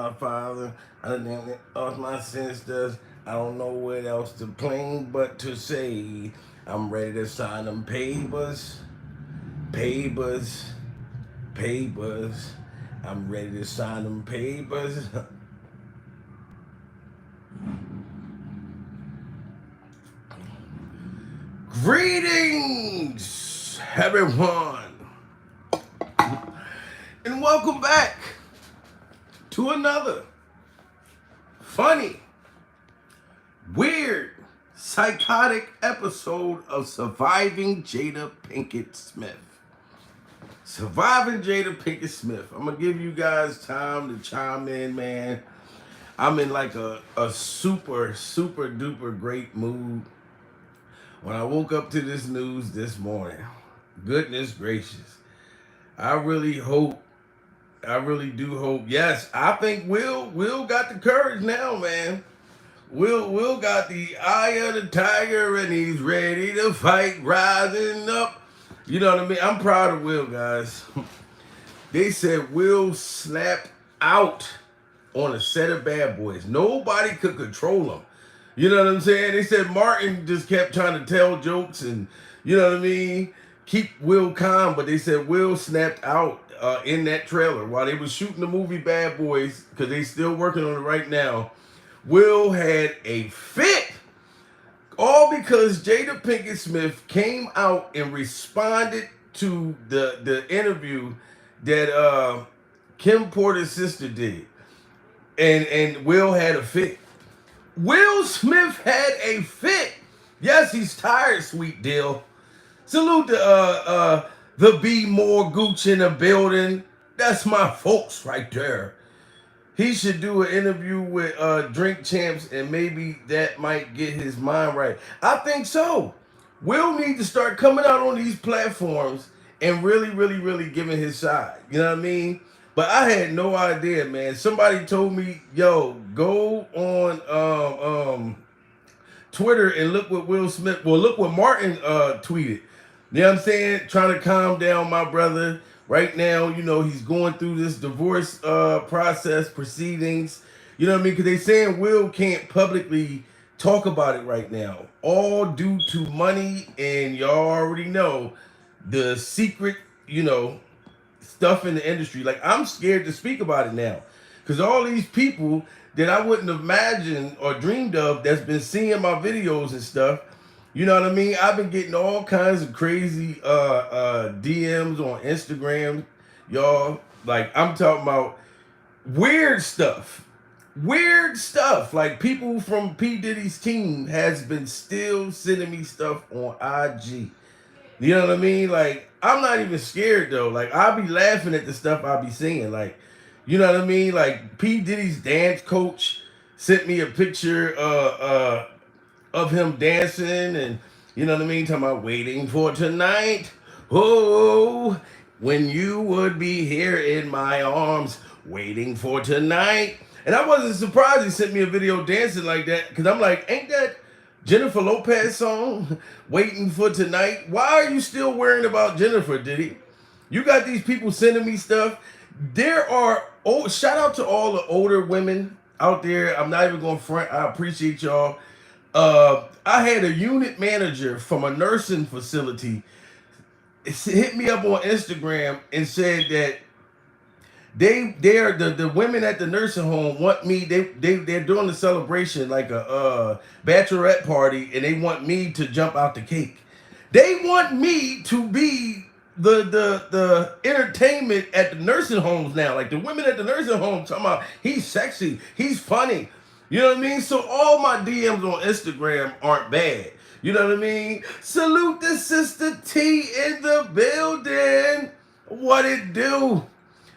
my father. I done lost my sisters. I don't know what else to claim but to say. I'm ready to sign them papers, papers, papers. I'm ready to sign them papers. Greetings, everyone, and welcome back to another funny, weird, psychotic episode of Surviving Jada Pinkett Smith. Surviving Jada Pinkett Smith. I'm gonna give you guys time to chime in, man. I'm in like a super duper great mood. When I woke up to this news this morning, goodness gracious, I really do hope. Yes, I think Will got the courage now, man. Will got the eye of the tiger and he's ready to fight, rising up. You know what I mean? I'm proud of Will, guys. They said Will slapped out on a set of Bad Boys. Nobody could control him. You know what I'm saying? They said Martin just kept trying to tell jokes and, you know what I mean, keep Will calm. But they said Will snapped out in that trailer while they was shooting the movie Bad Boys, because they still working on it right now. Will had a fit. All because Jada Pinkett Smith came out and responded to the interview that Kim Porter's sister did. And Will had a fit. Will Smith had a fit. Yes, he's tired, sweet deal. Salute to the B More Gooch in the building. That's my folks right there. He should do an interview with Drink Champs, and maybe that might get his mind right. I think so. Will need to start coming out on these platforms and really giving his side. You know what I mean? But I had no idea, man. Somebody told me, yo, go on Twitter and look what Will Smith, well, look what Martin tweeted. You know what I'm saying? Trying to calm down my brother. Right now, you know, he's going through this divorce process, proceedings. You know what I mean? Because they saying Will can't publicly talk about it right now. All due to money, and y'all already know the secret, you know, stuff in the industry. Like, I'm scared to speak about it now, because all these people that I wouldn't have imagined or dreamed of that's been seeing my videos and stuff, you know what I mean? I've been getting all kinds of crazy DMs on Instagram, y'all. Like, I'm talking about weird stuff. Weird stuff. Like, people from P. Diddy's team has been still sending me stuff on IG. You know what I mean? Like, I'm not even scared, though. Like, I'll be laughing at the stuff I'll be seeing. Like, you know what I mean? Like, P. Diddy's dance coach sent me a picture of him dancing, and you know what I mean? Talking about waiting for tonight. Oh, when you would be here in my arms, waiting for tonight. And I wasn't surprised he sent me a video dancing like that, because I'm like, ain't that Jennifer Lopez song, Waiting for Tonight? Why are you still worrying about Jennifer, Diddy? You got these people sending me stuff. There are, shout out to all the older women out there. I'm not even going to front. I appreciate y'all. I had a unit manager from a nursing facility hit me up on Instagram and said that they're the women at the nursing home want me, they're doing the celebration like a bachelorette party, and they want me to jump out the cake. They want me to be the entertainment at the nursing homes now. Like, the women at the nursing homes talking about he's sexy, he's funny. You know what I mean? So all my DMs on Instagram aren't bad. You know what I mean? Salute to Sister T in the building. What it do?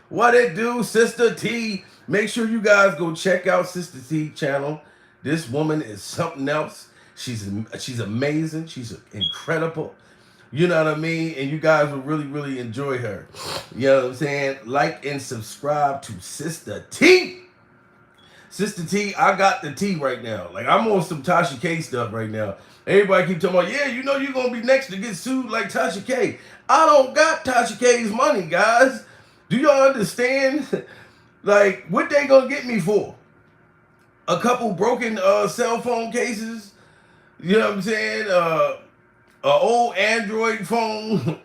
What it do, Sister T? Make sure you guys go check out Sister T channel. This woman is something else. She's amazing. She's incredible. You know what I mean? And you guys will really enjoy her. You know what I'm saying? Like and subscribe to Sister T. Sister T, I got the T right now. Like, I'm on some Tasha K stuff right now. Everybody keep talking about, yeah, you know you're going to be next to get sued like Tasha K. I don't got Tasha K's money, guys. Do y'all understand? Like, what they gonna get me for? A couple broken cell phone cases? You know what I'm saying? A old Android phone.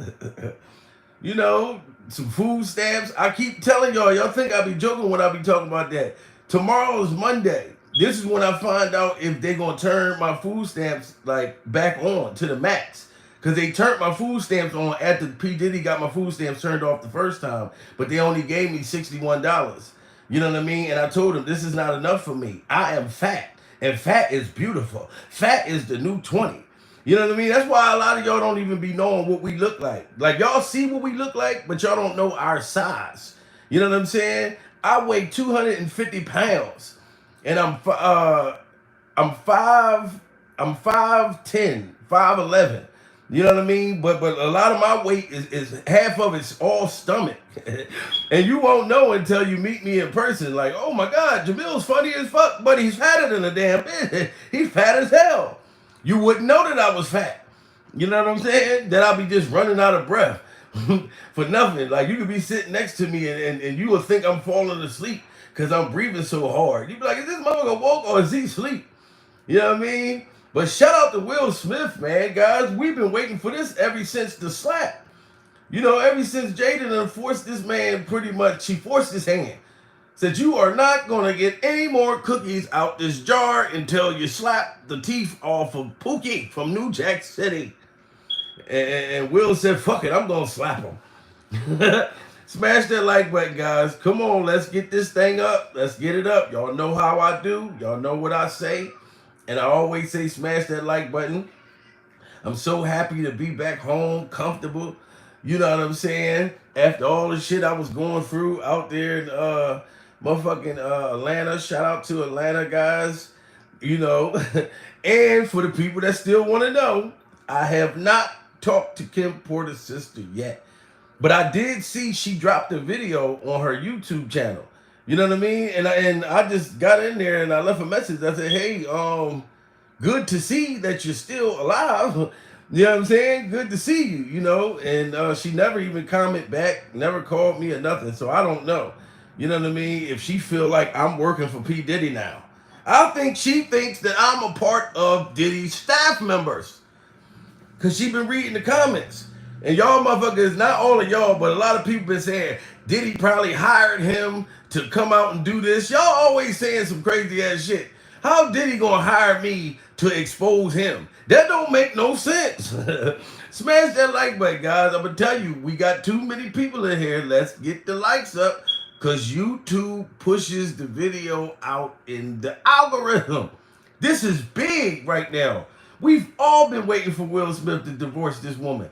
You know, some food stamps. I keep telling y'all think I be joking when I be talking about that. Tomorrow is Monday. This is when I find out if they gonna turn my food stamps like back on to the max. Cause they turned my food stamps on after P. Diddy got my food stamps turned off the first time, but they only gave me $61. You know what I mean? And I told them this is not enough for me. I am fat, and fat is beautiful. Fat is the new 20. You know what I mean? That's why a lot of y'all don't even be knowing what we look like. Like y'all see what we look like, but y'all don't know our size. You know what I'm saying? I weigh 250 pounds, and I'm five I'm 5'10", 5'11". You know what I mean? But a lot of my weight is half of it's all stomach. And you won't know until you meet me in person. Like, oh my God, Jamil's funny as fuck, but he's fatter than a damn bitch. He's fat as hell. You wouldn't know that I was fat. You know what I'm saying? That I'll be just running out of breath for nothing. Like, you could be sitting next to me and you will think I'm falling asleep because I'm breathing so hard. You'd be like, is this motherfucker woke or is he asleep? You know what I mean? But shout out to Will Smith, man. Guys, we've been waiting for this ever since the slap. You know, ever since Jada done forced this man pretty much, she forced his hand. Said, you are not going to get any more cookies out this jar until you slap the teeth off of Pookie from New Jack City. And Will said, fuck it, I'm going to slap him. Smash that like button, guys. Come on, let's get this thing up. Let's get it up. Y'all know how I do. Y'all know what I say. And I always say smash that like button. I'm so happy to be back home, comfortable. You know what I'm saying? After all the shit I was going through out there in motherfucking Atlanta. Shout out to Atlanta, guys. You know. And for the people that still want to know, I have not talked to Kim Porter's sister yet. But I did see she dropped a video on her YouTube channel. You know what I mean? And I just got in there and I left a message. I said, hey, good to see that you're still alive. You know what I'm saying? Good to see you, you know? And she never even commented back, never called me or nothing. So I don't know. You know what I mean? If she feel like I'm working for P. Diddy now. I think she thinks that I'm a part of Diddy's staff members. Because she been reading the comments. And y'all motherfuckers, not all of y'all, but a lot of people been saying Diddy probably hired him to come out and do this. Y'all always saying some crazy ass shit. How Diddy gonna hire me to expose him? That don't make no sense. Smash that like button, guys. I'm gonna tell you, we got too many people in here. Let's get the likes up. Because YouTube pushes the video out in the algorithm. This is big right now. We've all been waiting for Will Smith to divorce this woman.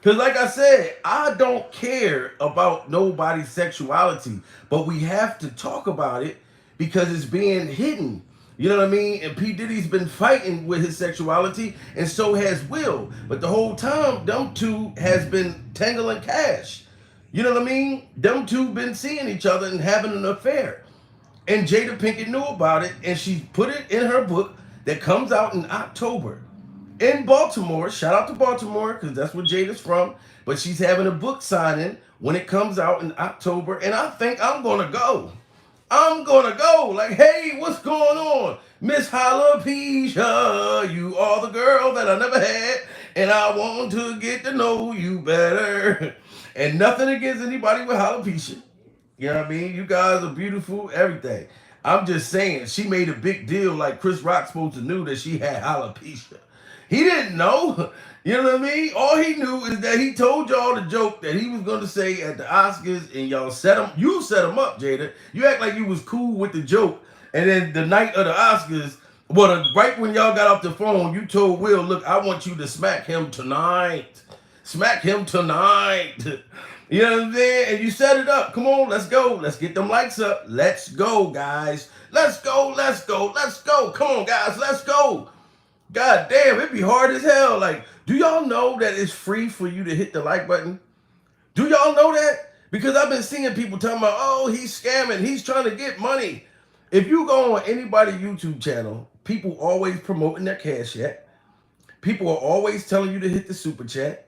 Because like I said, I don't care about nobody's sexuality, but we have to talk about it because it's being hidden. You know what I mean? And P. Diddy's been fighting with his sexuality, and so has Will. But the whole time, them two has been tangling cash. You know what I mean? Them two been seeing each other and having an affair. And Jada Pinkett knew about it, and she put it in her book that comes out in October. In Baltimore, shout out to Baltimore, because that's where Jada's from. But she's having a book signing when it comes out in October, and I think I'm gonna go. I'm gonna go. Like, hey, what's going on? Miss Alopecia, you are the girl that I never had, and I want to get to know you better. And nothing against anybody with alopecia. You know what I mean? You guys are beautiful, everything. I'm just saying, she made a big deal like Chris Rock supposed to knew that she had alopecia. He didn't know. You know what I mean? All he knew is that he told y'all the joke that he was going to say at the Oscars, and y'all set him. You set him up, Jada. You act like you was cool with the joke. And then the night of the Oscars, right when y'all got off the phone, you told Will, look, I want you to smack him tonight. Smack him tonight. You know what I'm saying? And you set it up. Come on, let's go. Let's get them likes up. Let's go, guys. Let's go, let's go, let's go. Come on, guys, let's go. God damn, it'd be hard as hell. Like, do y'all know that it's free for you to hit the like button? Do y'all know that? Because I've been seeing people talking about, oh, he's scamming. He's trying to get money. If you go on anybody's YouTube channel, people always promoting their cash app. People are always telling you to hit the super chat.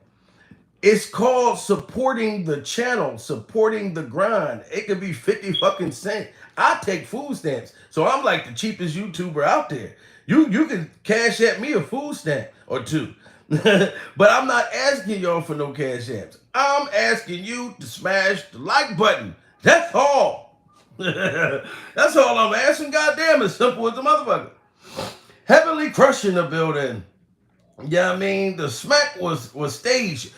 It's called supporting the channel, supporting the grind. It could be 50 fucking cent. I take food stamps. So I'm like the cheapest YouTuber out there. You can cash at me a food stamp or two. But I'm not asking y'all for no cash apps. I'm asking you to smash the like button. That's all. That's all I'm asking. Goddamn, as simple as the motherfucker. Heavily crushing the building. Yeah, I mean the smack was staged.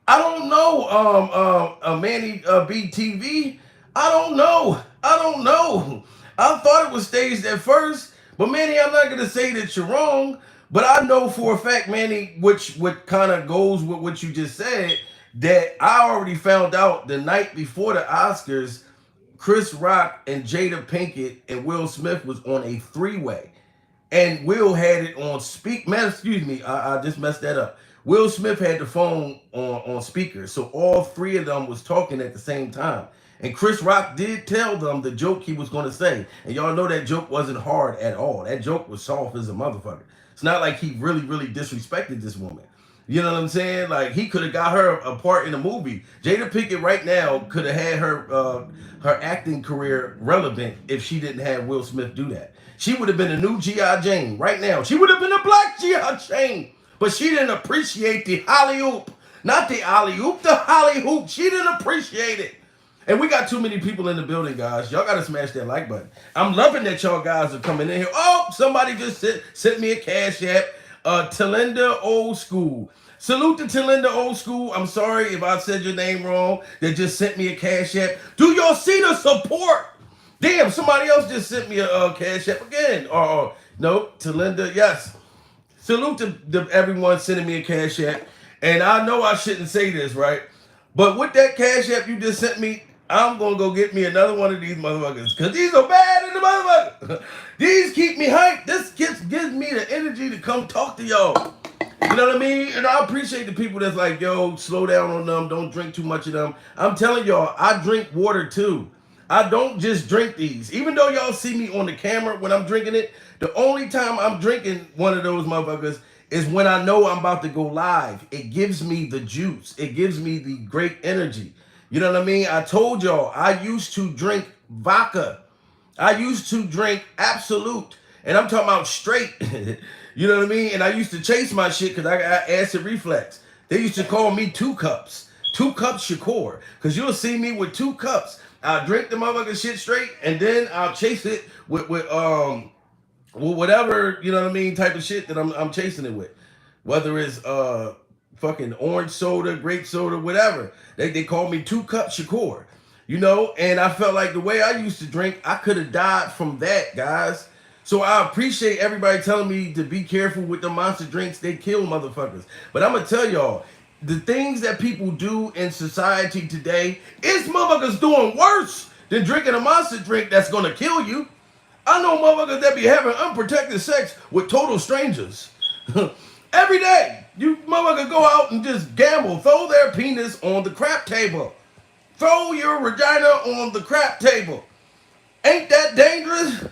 I don't know, Manny BTV. I don't know. I don't know. I thought it was staged at first, but Manny, I'm not gonna say that you're wrong. But I know for a fact, Manny, which what kind of goes with what you just said, that I already found out the night before the Oscars, Chris Rock and Jada Pinkett and Will Smith was on a three-way. And Will had it on speak. Man, excuse me, I just messed that up. Will Smith had the phone on speaker, so all three of them was talking at the same time. And Chris Rock did tell them the joke he was going to say, and y'all know that joke wasn't hard at all. That joke was soft as a motherfucker. It's not like he really disrespected this woman. You know what I'm saying? Like he could have got her a part in the movie. Jada Pinkett right now could have had her acting career relevant if she didn't have Will Smith do that. She would have been a new G.I. Jane right now. She would have been a black G.I. Jane. But she didn't appreciate the holly hoop. Not the alley hoop, the holly hoop. She didn't appreciate it. And we got too many people in the building, guys. Y'all got to smash that like button. I'm loving that y'all guys are coming in here. Oh, somebody just sent me a cash app. Talinda Old School. Salute to Talinda Old School. I'm sorry if I said your name wrong. They just sent me a cash app. Do y'all see the support? Damn, somebody else just sent me a cash app again. No, Talinda, yes. Salute to everyone sending me a cash app. And I know I shouldn't say this, right? But with that cash app you just sent me, I'm going to go get me another one of these motherfuckers. Because these are bad in the motherfucker. These keep me hyped. This gives me the energy to come talk to y'all. You know what I mean? And I appreciate the people that's like, yo, slow down on them. Don't drink too much of them. I'm telling y'all, I drink water too. I don't just drink these. Even though y'all see me on the camera when I'm drinking it, the only time I'm drinking one of those motherfuckers is when I know I'm about to go live. It gives me the juice. It gives me the great energy. You know what I mean? I told y'all, I used to drink vodka. I used to drink Absolute. And I'm talking about straight. You know what I mean? And I used to chase my shit because I got acid reflux. They used to call me 2 cups. 2 cups Shakur. Because you'll see me with 2 cups. I'll drink the motherfucking shit straight, and then I'll chase it with whatever, you know what I mean, type of shit that I'm chasing it with. Whether it's fucking orange soda, grape soda, whatever. They call me 2 cups Shakur. You know, and I felt like the way I used to drink, I could have died from that, guys. So I appreciate everybody telling me to be careful with the monster drinks. They kill motherfuckers. But I'm going to tell y'all, the things that people do in society today is motherfuckers doing worse than drinking a monster drink that's going to kill you. I know motherfuckers that be having unprotected sex with total strangers. Every day, you motherfuckers go out and just gamble. Throw their penis on the crap table. Throw your vagina on the crap table. Ain't that dangerous?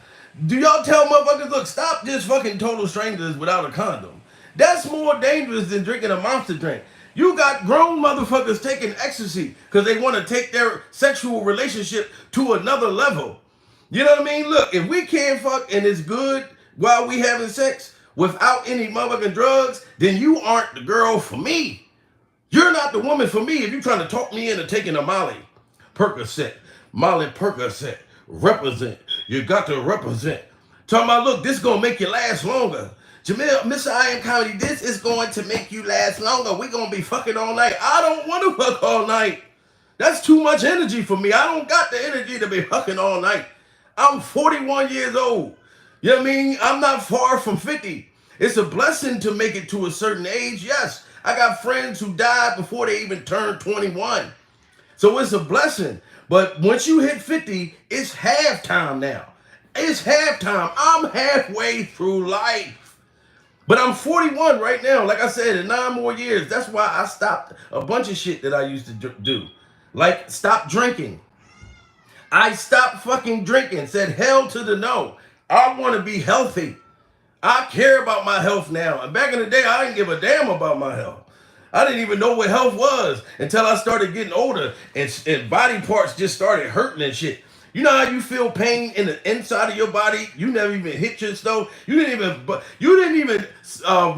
Do y'all tell motherfuckers, look, stop just fucking total strangers without a condom? That's more dangerous than drinking a monster drink. You got grown motherfuckers taking ecstasy because they want to take their sexual relationship to another level. You know what I mean? Look, if we can't fuck and it's good while we having sex without any motherfucking drugs, then you aren't the girl for me. You're not the woman for me if you're trying to talk me into taking a Molly Percocet. Molly Percocet. Represent. You got to represent. Talking about, look, this is going to make you last longer. Jamil, Mr. I Am Comedy, this is going to make you last longer. We're going to be fucking all night. I don't want to fuck all night. That's too much energy for me. I don't got the energy to be fucking all night. I'm 41 years old. You know what I mean? I'm not far from 50. It's a blessing to make it to a certain age. Yes, I got friends who died before they even turned 21. So it's a blessing. But once you hit 50, it's halftime now. It's halftime. I'm halfway through life. But I'm 41 right now. Like I said, in 9 more years. That's why I stopped a bunch of shit that I used to do. Like, stop drinking. I stopped fucking drinking. Said hell to the no. I want to be healthy. I care about my health now. And back in the day, I didn't give a damn about my health. I didn't even know what health was until I started getting older and body parts just started hurting and shit. You know how you feel pain in the inside of your body? You never even hit your stove. You didn't even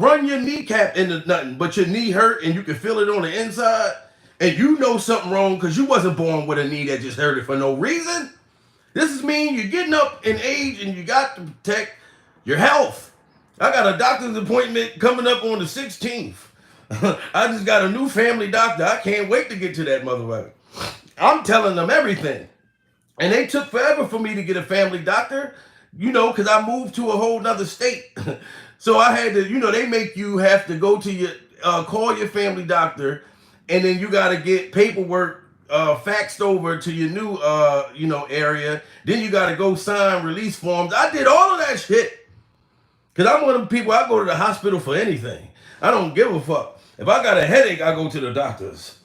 run your kneecap into nothing, but your knee hurt and you can feel it on the inside. And you know something wrong because you wasn't born with a knee that just hurt it for no reason. This is mean you're getting up in age and you got to protect your health. I got a doctor's appointment coming up on the 16th. I just got a new family doctor. I can't wait to get to that motherfucker. I'm telling them everything. And they took forever for me to get a family doctor, because I moved to a whole nother state. So I had to, they make you have to go to call your family doctor, and then you got to get paperwork faxed over to your new, area. Then you got to go sign release forms. I did all of that shit. Because I'm one of the people, I go to the hospital for anything. I don't give a fuck. If I got a headache, I go to the doctors.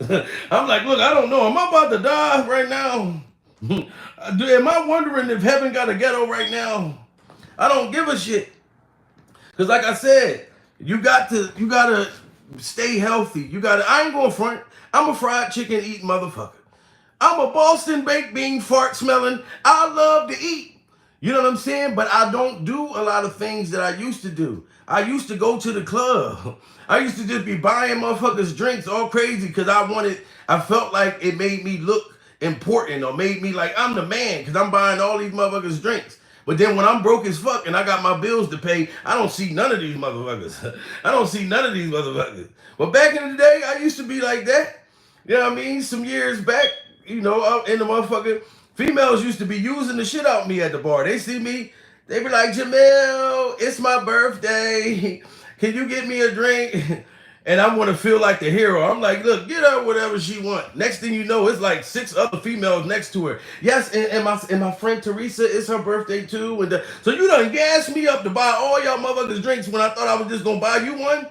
I'm like, look, I don't know. Am I about to die right now? Am I wondering if heaven got a ghetto right now? I don't give a shit. Because like I said, you gotta stay healthy. I ain't going front. I'm a fried chicken eating motherfucker. I'm a Boston baked bean fart smelling. I love to eat. You know what I'm saying? But I don't do a lot of things that I used to do. I used to go to the club. I used to just be buying motherfuckers drinks all crazy because I felt like it made me look important or made me like I'm the man because I'm buying all these motherfuckers drinks. But then when I'm broke as fuck and I got my bills to pay, I don't see none of these motherfuckers. I don't see none of these motherfuckers. But back in the day, I used to be like that. You know what I mean? Some years back, out in the motherfucker, females used to be using the shit out of me at the bar. They see me, they be like, Jamel, it's my birthday. Can you get me a drink? And I want to feel like the hero. I'm like, look, get her whatever she want. Next thing you know, it's like 6 other females next to her. Yes, and my friend Teresa, it's her birthday too. So you done gassed me up to buy all y'all motherfuckers drinks when I thought I was just going to buy you one?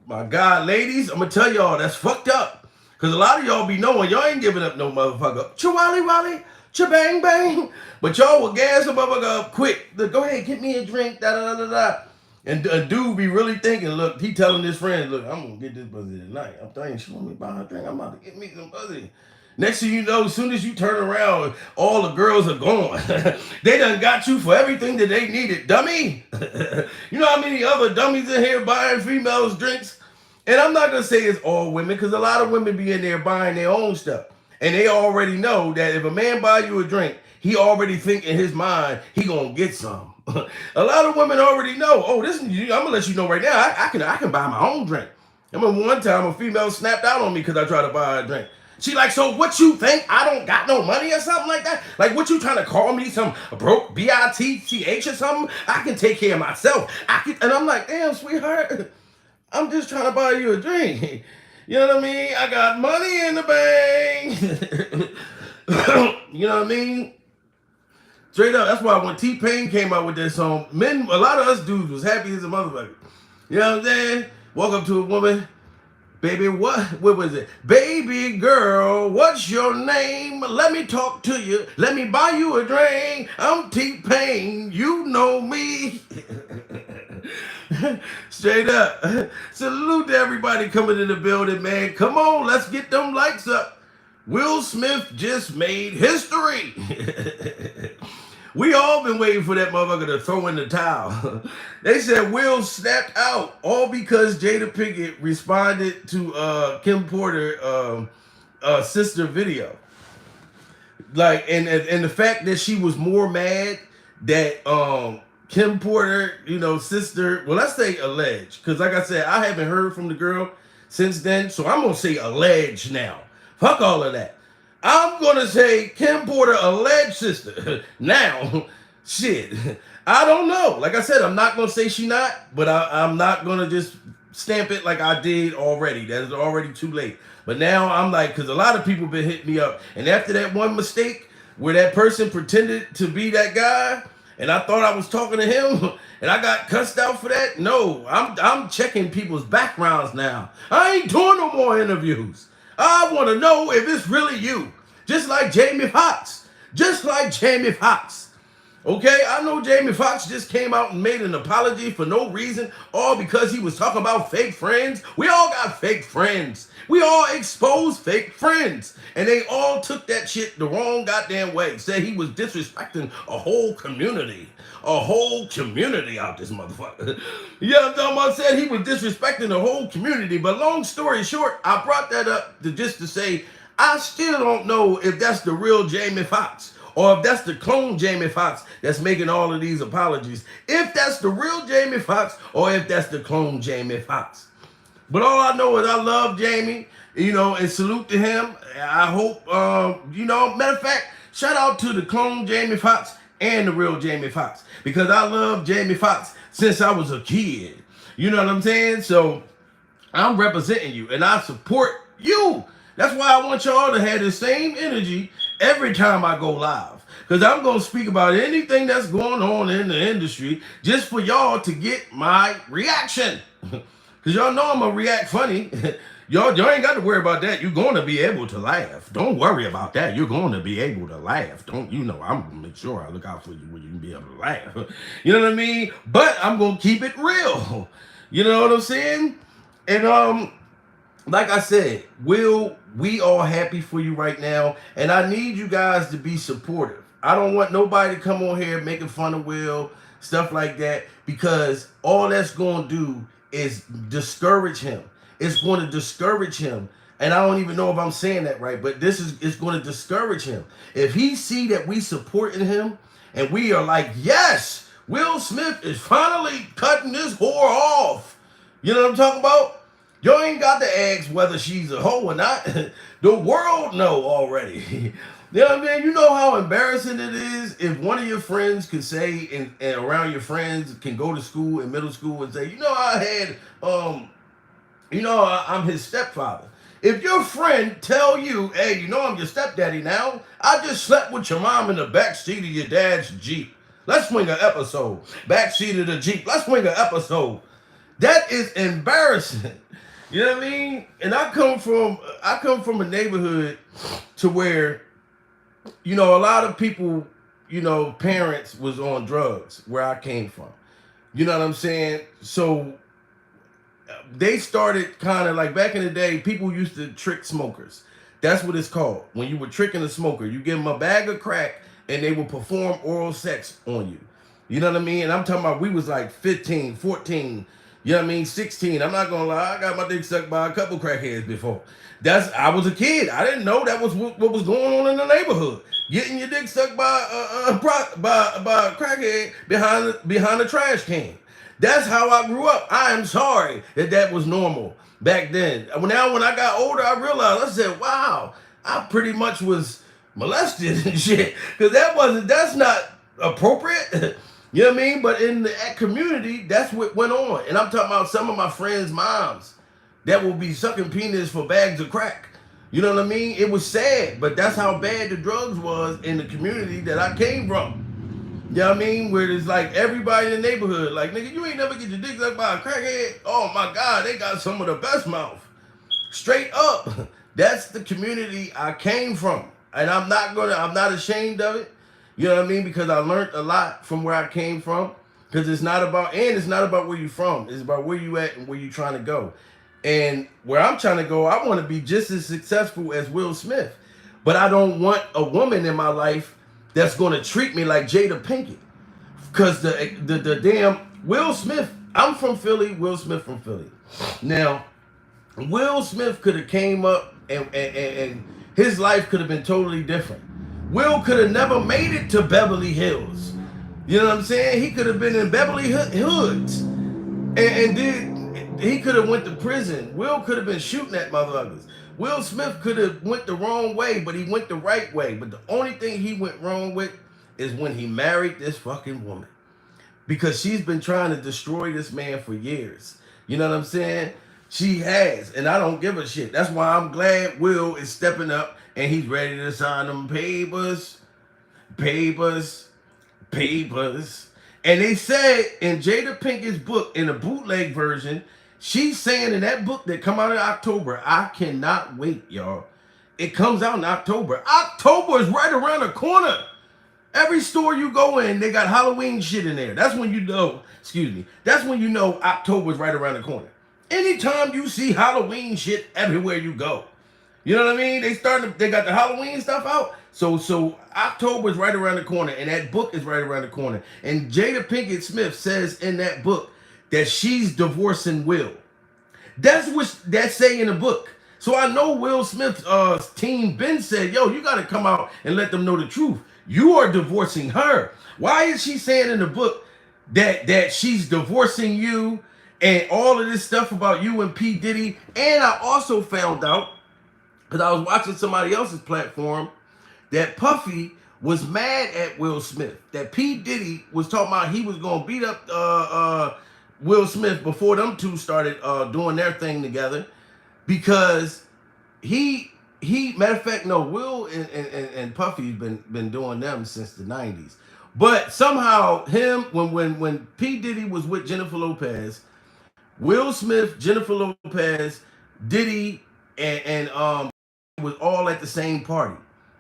My God, ladies, I'm going to tell y'all, that's fucked up. Because a lot of y'all be knowing y'all ain't giving up no motherfucker. Chawally wally, cha-bang bang. But y'all will gas a motherfucker up quick. Look, go ahead, get me a drink, da-da-da-da-da. And a dude be really thinking, look, he telling his friends, look, I'm going to get this pussy tonight. I'm telling you, she want me to buy her a drink. I'm about to get me some pussy. Next thing you know, as soon as you turn around, all the girls are gone. They done got you for everything that they needed, dummy. You know how many other dummies in here buying females drinks? And I'm not going to say it's all women, because a lot of women be in there buying their own stuff. And they already know that if a man buy you a drink, he already think in his mind, he going to get some. A lot of women already know, I'm going to let you know right now, I can buy my own drink. I remember one time a female snapped out on me because I tried to buy her a drink. She like, so what you think? I don't got no money or something like that? Like, what you trying to call me some broke B-I-T-C-H or something? I can take care of myself. And I'm like, damn, sweetheart, I'm just trying to buy you a drink. You know what I mean? I got money in the bank. You know what I mean? Straight up, that's why when T-Pain came out with that song, a lot of us dudes was happy as a motherfucker. You know what I'm saying? Walk up to a woman, baby, what was it? Baby girl, what's your name? Let me talk to you. Let me buy you a drink. I'm T-Pain, you know me. Straight up. Salute to everybody coming in the building, man. Come on, let's get them likes up. Will Smith just made history. We all been waiting for that motherfucker to throw in the towel. They said Will snapped out, all because Jada Pinkett responded to Kim Porter's sister video. Like, and the fact that she was more mad that Kim Porter, sister, well, let's say alleged, because like I said, I haven't heard from the girl since then, so I'm gonna say alleged now. Fuck all of that. I'm going to say Kim Porter alleged sister. Now, shit, I don't know. Like I said, I'm not going to say she not, but I'm not going to just stamp it like I did already. That is already too late. But now I'm like, because a lot of people been hitting me up. And after that one mistake where that person pretended to be that guy, and I thought I was talking to him, and I got cussed out for that, no, I'm checking people's backgrounds now. I ain't doing no more interviews. I want to know if it's really you. Just like Jamie Foxx. Just like Jamie Foxx. Okay, I know Jamie Foxx just came out and made an apology for no reason, all because he was talking about fake friends. We all got fake friends. We all expose fake friends. And they all took that shit the wrong goddamn way. Said he was disrespecting a whole community. A whole community out this motherfucker. You know what I'm talking about? Said he was disrespecting the whole community. But long story short, I brought that up just to say, I still don't know if that's the real Jamie Foxx, or if that's the clone Jamie Foxx that's making all of these apologies. If that's the real Jamie Foxx, or if that's the clone Jamie Foxx. But all I know is I love Jamie, and salute to him. I hope, matter of fact, shout out to the clone Jamie Foxx and the real Jamie Foxx. Because I love Jamie Foxx since I was a kid. You know what I'm saying? So I'm representing you and I support you. That's why I want y'all to have the same energy every time I go live. Because I'm going to speak about anything that's going on in the industry just for y'all to get my reaction. Because y'all know I'm going to react funny. y'all ain't got to worry about that. You're going to be able to laugh. Don't worry about that. You're going to be able to laugh. I'm going to make sure I look out for you when you can be able to laugh. You know what I mean? But I'm going to keep it real. You know what I'm saying? And, like I said, we all happy for you right now, and I need you guys to be supportive. I don't want nobody to come on here making fun of Will, stuff like that, because all that's going to do is discourage him. It's going to discourage him, and I don't even know if I'm saying that right, but it's going to discourage him. If he see that we supporting him, and we are like, yes, Will Smith is finally cutting this whore off. You know what I'm talking about? Y'all ain't got to ask whether she's a hoe or not. The world know already. You know what I mean? You know how embarrassing it is if one of your friends could say, and around your friends can go to school in middle school and say, I'm his stepfather. If your friend tell you, hey, I'm your stepdaddy now, I just slept with your mom in the backseat of your dad's Jeep. Let's swing an episode. Backseat of the Jeep. Let's swing an episode. That is embarrassing. You know what I mean? And I come from a neighborhood to where, a lot of people, parents was on drugs where I came from. You know what I'm saying? So they started kind of like back in the day, people used to trick smokers. That's what it's called. When you were tricking a smoker, you give them a bag of crack and they will perform oral sex on you. You know what I mean? And I'm talking about we was like 15, 14, 16. I'm not gonna lie, I got my dick sucked by a couple crackheads before. I was a kid. I didn't know that was what was going on in the neighborhood. Getting your dick sucked by a crackhead behind the trash can. That's how I grew up. I am sorry that was normal back then. Now when I got older, I realized, I said, wow, I pretty much was molested and shit. Because that's not appropriate. You know what I mean? But in the community, that's what went on. And I'm talking about some of my friends' moms that will be sucking penis for bags of crack. You know what I mean? It was sad, but that's how bad the drugs was in the community that I came from. You know what I mean? Where it's like everybody in the neighborhood, like, nigga, you ain't never get your dick sucked by a crackhead. Oh my God, they got some of the best mouth. Straight up. That's the community I came from. And I'm not ashamed of it. You know what I mean? Because I learned a lot from where I came from. Because it's not about where you're from. It's about where you at and where you're trying to go. And where I'm trying to go, I want to be just as successful as Will Smith. But I don't want a woman in my life that's going to treat me like Jada Pinkett. Because the damn Will Smith, I'm from Philly, Will Smith from Philly. Now, Will Smith could have came up and his life could have been totally different. Will could have never made it to Beverly Hills. You know what I'm saying? He could have been in Beverly Hoods. He could have went to prison. Will could have been shooting at motherfuckers. Will Smith could have went the wrong way, but he went the right way. But the only thing he went wrong with is when he married this fucking woman. Because she's been trying to destroy this man for years. You know what I'm saying? She has, and I don't give a shit. That's why I'm glad Will is stepping up and he's ready to sign them papers. And they said in Jada Pinkett's book, in the bootleg version, she's saying in that book that come out in October, I cannot wait, y'all. It comes out in October. October is right around the corner. Every store you go in, they got Halloween shit in there. That's when you know, excuse me, that's when you know October's right around the corner. Anytime you see Halloween shit everywhere you go. You know what I mean? They got the Halloween stuff out. So October is right around the corner, and that book is right around the corner. And Jada Pinkett Smith says in that book that she's divorcing Will. That's what that say in the book. So I know Will Smith's team Ben said, yo, you gotta come out and let them know the truth. You are divorcing her. Why is she saying in the book that she's divorcing you and all of this stuff about you and P. Diddy? And I also found out, because I was watching somebody else's platform, that Puffy was mad at Will Smith. That P. Diddy was talking about he was going to beat up Will Smith before them two started doing their thing together. Because matter of fact, no, Will and Puffy's been doing them since the 90s. But somehow when P. Diddy was with Jennifer Lopez, Will Smith, Jennifer Lopez, Diddy, and was all at the same party.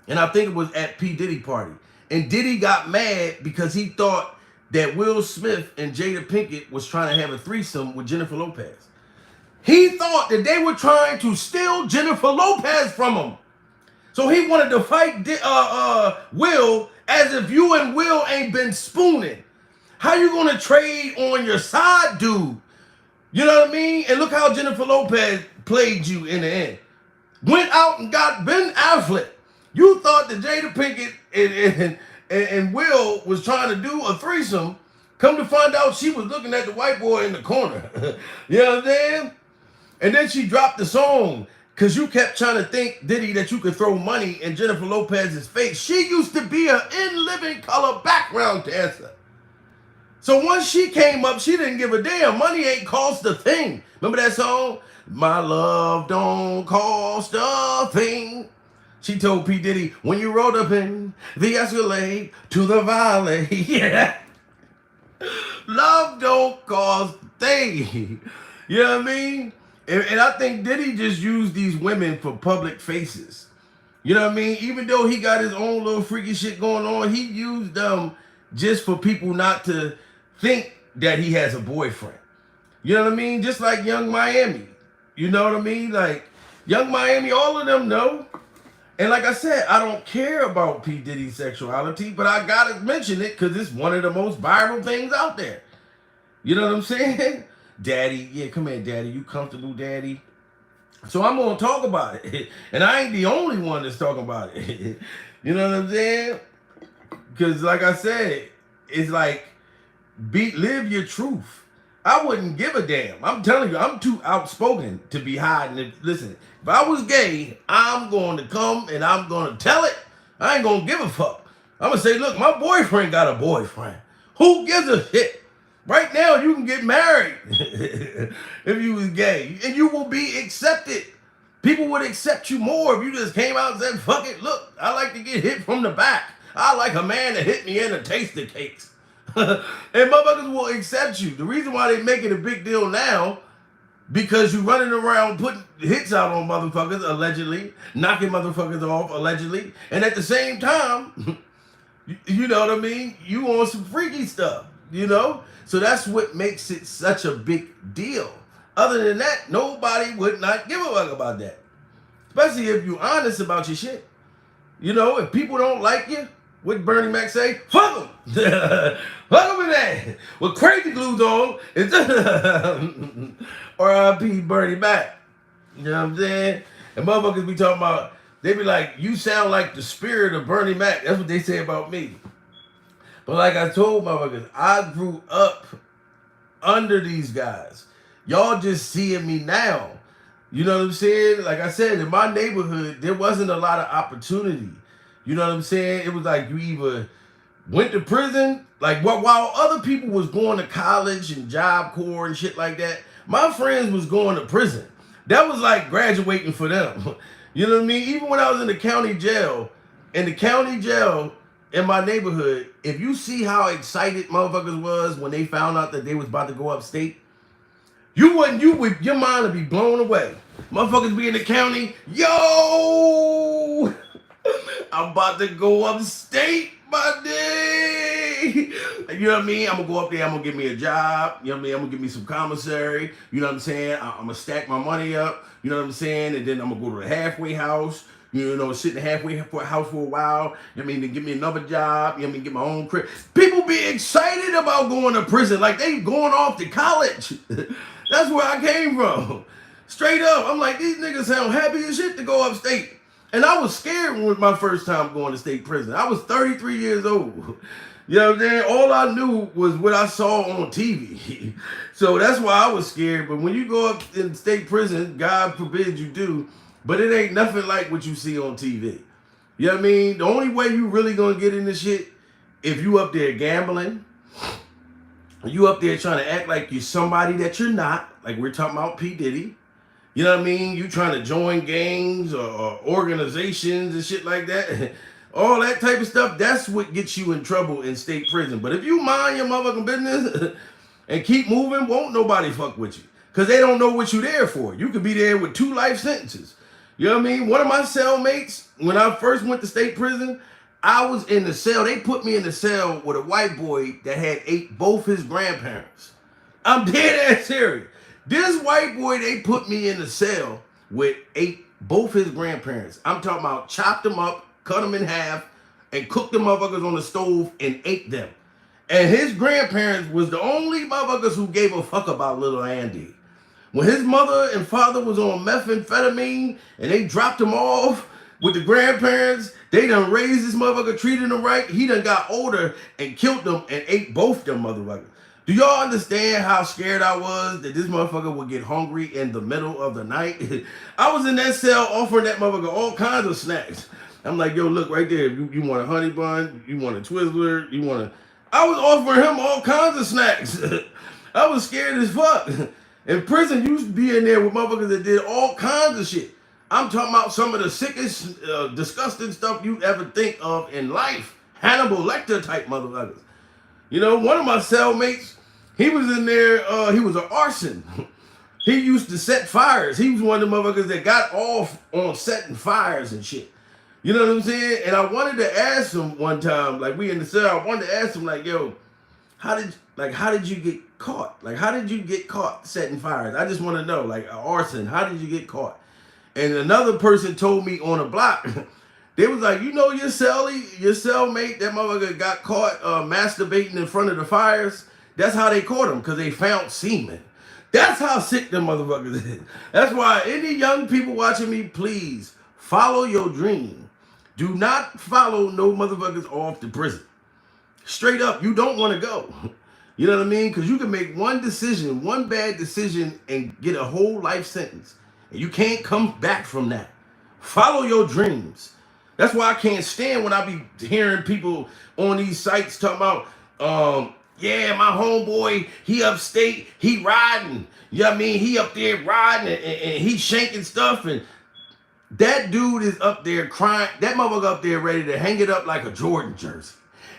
And I think it was at P. Diddy party. And Diddy got mad because he thought that Will Smith and Jada Pinkett was trying to have a threesome with Jennifer Lopez. He thought that they were trying to steal Jennifer Lopez from him. So he wanted to fight Will as if you and Will ain't been spooning. How you gonna trade on your side dude? You know what I mean? And look how Jennifer Lopez played you in the end. Went out and got Ben Affleck. You thought that Jada Pinkett and Will was trying to do a threesome. Come to find out she was looking at the white boy in the corner. You know what I'm saying? And then she dropped the song because you kept trying to think, Diddy, that you could throw money in Jennifer Lopez's face. She used to be an in living color background dancer. So once she came up, she didn't give a damn. Money ain't cost a thing. Remember that song? My love don't cost a thing. She told P. Diddy, when you rode up in the Escalade to the Valley, yeah, love don't cost a thing. You know what I mean? And I think Diddy just used these women for public faces. You know what I mean? Even though he got his own little freaky shit going on, he used them just for people not to think that he has a boyfriend. You know what I mean? Just like Young Miami. You know what I mean? Like, Young Miami, all of them know. And like I said, I don't care about P. Diddy's sexuality, but I gotta mention it because it's one of the most viral things out there. You know what I'm saying? Daddy, yeah, come here, Daddy. You comfortable, Daddy? So I'm gonna talk about it. And I ain't the only one that's talking about it. You know what I'm saying? Because like I said, it's like, live your truth. I wouldn't give a damn. I'm telling you, I'm too outspoken to be hiding it. Listen, if I was gay, I'm going to come and I'm going to tell it. I ain't going to give a fuck. I'm going to say, look, my boyfriend got a boyfriend. Who gives a shit? Right now, you can get married if you was gay. And you will be accepted. People would accept you more if you just came out and said, fuck it, look, I like to get hit from the back. I like a man to hit me in a taste of cakes. And motherfuckers will accept you. The reason why they make it a big deal now, because you running around putting hits out on motherfuckers, allegedly, knocking motherfuckers off, allegedly, and at the same time, you know what I mean? You on some freaky stuff, you know? So that's what makes it such a big deal. Other than that, nobody would not give a fuck about that. Especially if you're honest about your shit. You know, if people don't like you, what Bernie Mac say? Fuck them! Fuck them in that! With crazy glues on, R.I.P. Bernie Mac. You know what I'm saying? And motherfuckers be talking about, they be like, you sound like the spirit of Bernie Mac. That's what they say about me. But like I told motherfuckers, I grew up under these guys. Y'all just seeing me now. You know what I'm saying? Like I said, in my neighborhood, there wasn't a lot of opportunity. You know what I'm saying? It was like you either went to prison, like while other people was going to college and Job Corps and shit like that, my friends was going to prison. That was like graduating for them. You know what I mean? Even when I was in the county jail, in my neighborhood, if you see how excited motherfuckers was when they found out that they was about to go upstate, your mind would be blown away. Motherfuckers be in the county, yo, I'm about to go upstate. my day. You know what I mean? I'm gonna go up there, I'm gonna get me a job, you know what I mean? I'm gonna get me some commissary, you know what I'm saying? I'm gonna stack my money up, you know what I'm saying? And then I'm gonna go to the halfway house, you know, sit in the halfway house for a while, you know what I mean? Then get me another job, you know what I mean? Get my own crib. People be excited about going to prison like they going off to college. That's where I came from. Straight up, I'm like, these niggas sound happy as shit to go upstate. And I was scared with my first time going to state prison. I was 33 years old. You know what I'm saying? All I knew was what I saw on TV. So that's why I was scared. But when you go up in state prison, God forbid you do, but it ain't nothing like what you see on TV. You know what I mean? The only way you really gonna get in this shit, if you up there gambling, you up there trying to act like you're somebody that you're not, like we're talking about P. Diddy. You know what I mean? You trying to join gangs or organizations and shit like that. All that type of stuff, that's what gets you in trouble in state prison. But if you mind your motherfucking business and keep moving, won't nobody fuck with you. Because they don't know what you there for. You could be there with 2 life sentences. You know what I mean? One of my cellmates, when I first went to state prison, I was in the cell. They put me in the cell with a white boy that had ate both his grandparents. I'm dead ass serious. This white boy, they put me in the cell with ate both his grandparents. I'm talking about chopped them up, cut them in half, and cooked them motherfuckers on the stove and ate them. And his grandparents was the only motherfuckers who gave a fuck about little Andy. When his mother and father was on methamphetamine and they dropped him off with the grandparents, they done raised this motherfucker, treated him right. He done got older and killed them and ate both them motherfuckers. Do y'all understand how scared I was that this motherfucker would get hungry in the middle of the night? I was in that cell offering that motherfucker all kinds of snacks. I'm like, yo, look right there. You want a honey bun? You want a Twizzler? You want a... I was offering him all kinds of snacks. I was scared as fuck. In prison, you used to be in there with motherfuckers that did all kinds of shit. I'm talking about some of the sickest, disgusting stuff you ever think of in life. Hannibal Lecter type motherfuckers. You know, one of my cellmates, he was in there, he was an arson. He used to set fires. He was one of the motherfuckers that got off on setting fires and shit. You know what I'm saying? And I wanted to ask him one time, like we in the cell, I wanted to ask him like, yo, how did you get caught? Like, how did you get caught setting fires? I just want to know, like, arson, how did you get caught? And another person told me on a block, they was like, you know your cellmate, that motherfucker got caught masturbating in front of the fires. That's how they caught him, because they found semen. That's how sick them motherfuckers is. That's why any young people watching me, please follow your dream. Do not follow no motherfuckers off to prison. Straight up, you don't want to go. You know what I mean? Because you can make one decision, one bad decision, and get a whole life sentence. And you can't come back from that. Follow your dreams. That's why I can't stand when I be hearing people on these sites talking about, yeah, my homeboy, he upstate, he riding. You know what I mean? He up there riding and he shanking stuff. And that dude is up there crying. That motherfucker up there ready to hang it up like a Jordan jersey.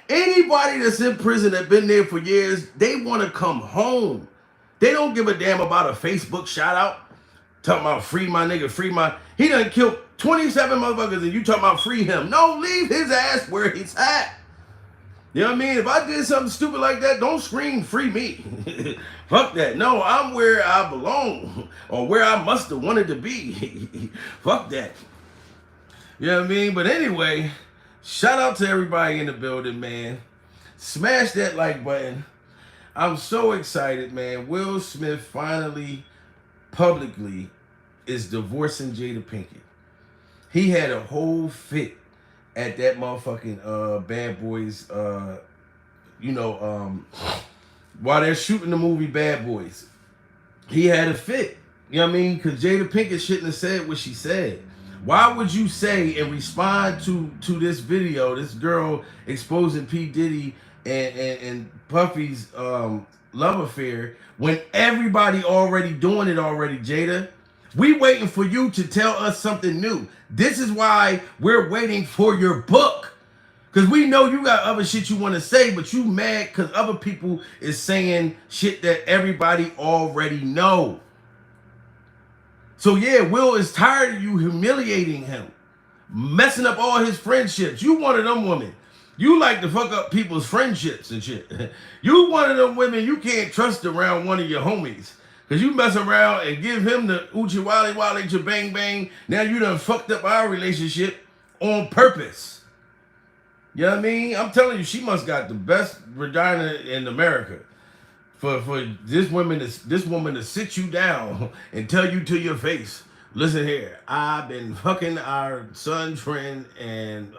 Anybody that's in prison that been there for years, they want to come home. They don't give a damn about a Facebook shout out. Talking about free my nigga, free my... He done killed 27 motherfuckers and you talking about free him. No, leave his ass where he's at. You know what I mean? If I did something stupid like that, don't scream free me. Fuck that. No, I'm where I belong. Or where I must have wanted to be. Fuck that. You know what I mean? But anyway, shout out to everybody in the building, man. Smash that like button. I'm so excited, man. Will Smith finally, publicly, is divorcing Jada Pinkett. He had a whole fit at that motherfucking Bad Boys, while they're shooting the movie Bad Boys. He had a fit. You know what I mean? Because Jada Pinkett shouldn't have said what she said. Why would you say and respond to this video, this girl exposing P. Diddy and Puffy's love affair, when everybody already doing it already, Jada? We waiting for you to tell us something new. This is why we're waiting for your book. Because we know you got other shit you want to say, but you mad because other people is saying shit that everybody already know. So yeah, Will is tired of you humiliating him, messing up all his friendships. You one of them women. You like to fuck up people's friendships and shit. You one of them women you can't trust around one of your homies. Cause you mess around and give him the Uchi Wally Wally Bang Bang. Now you done fucked up our relationship on purpose. You know what I mean? I'm telling you, she must got the best vagina in America. For this woman to sit you down and tell you to your face, listen here, I've been fucking our son's friend and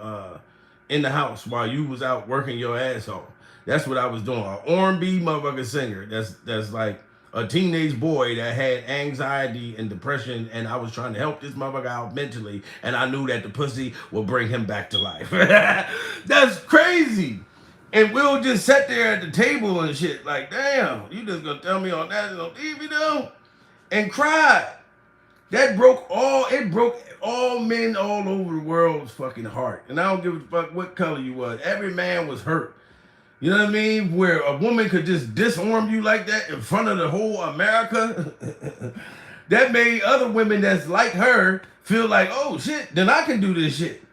in the house while you was out working your ass off. That's what I was doing. An R&B motherfucking singer. That's like a teenage boy that had anxiety and depression, and I was trying to help this motherfucker out mentally, and I knew that the pussy would bring him back to life. That's crazy. And we'll just sit there at the table and shit, like, damn, you just gonna tell me on national TV though? And cried. It broke all men all over the world's fucking heart. And I don't give a fuck what color you was. Every man was hurt. You know what I mean? Where a woman could just disarm you like that in front of the whole America. That made other women that's like her feel like, oh shit, then I can do this shit.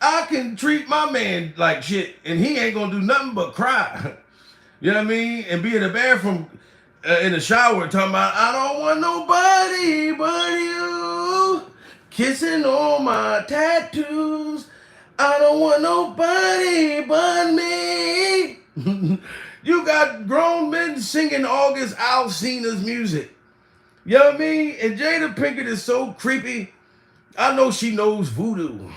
I can treat my man like shit and he ain't gonna do nothing but cry. You know what I mean? And be in the bathroom in the shower talking about, I don't want nobody but you. Kissing on my tattoos. I don't want nobody but me. You got grown men singing August Alsina's music. You know what I mean? And Jada Pinkett is so creepy. I know she knows voodoo.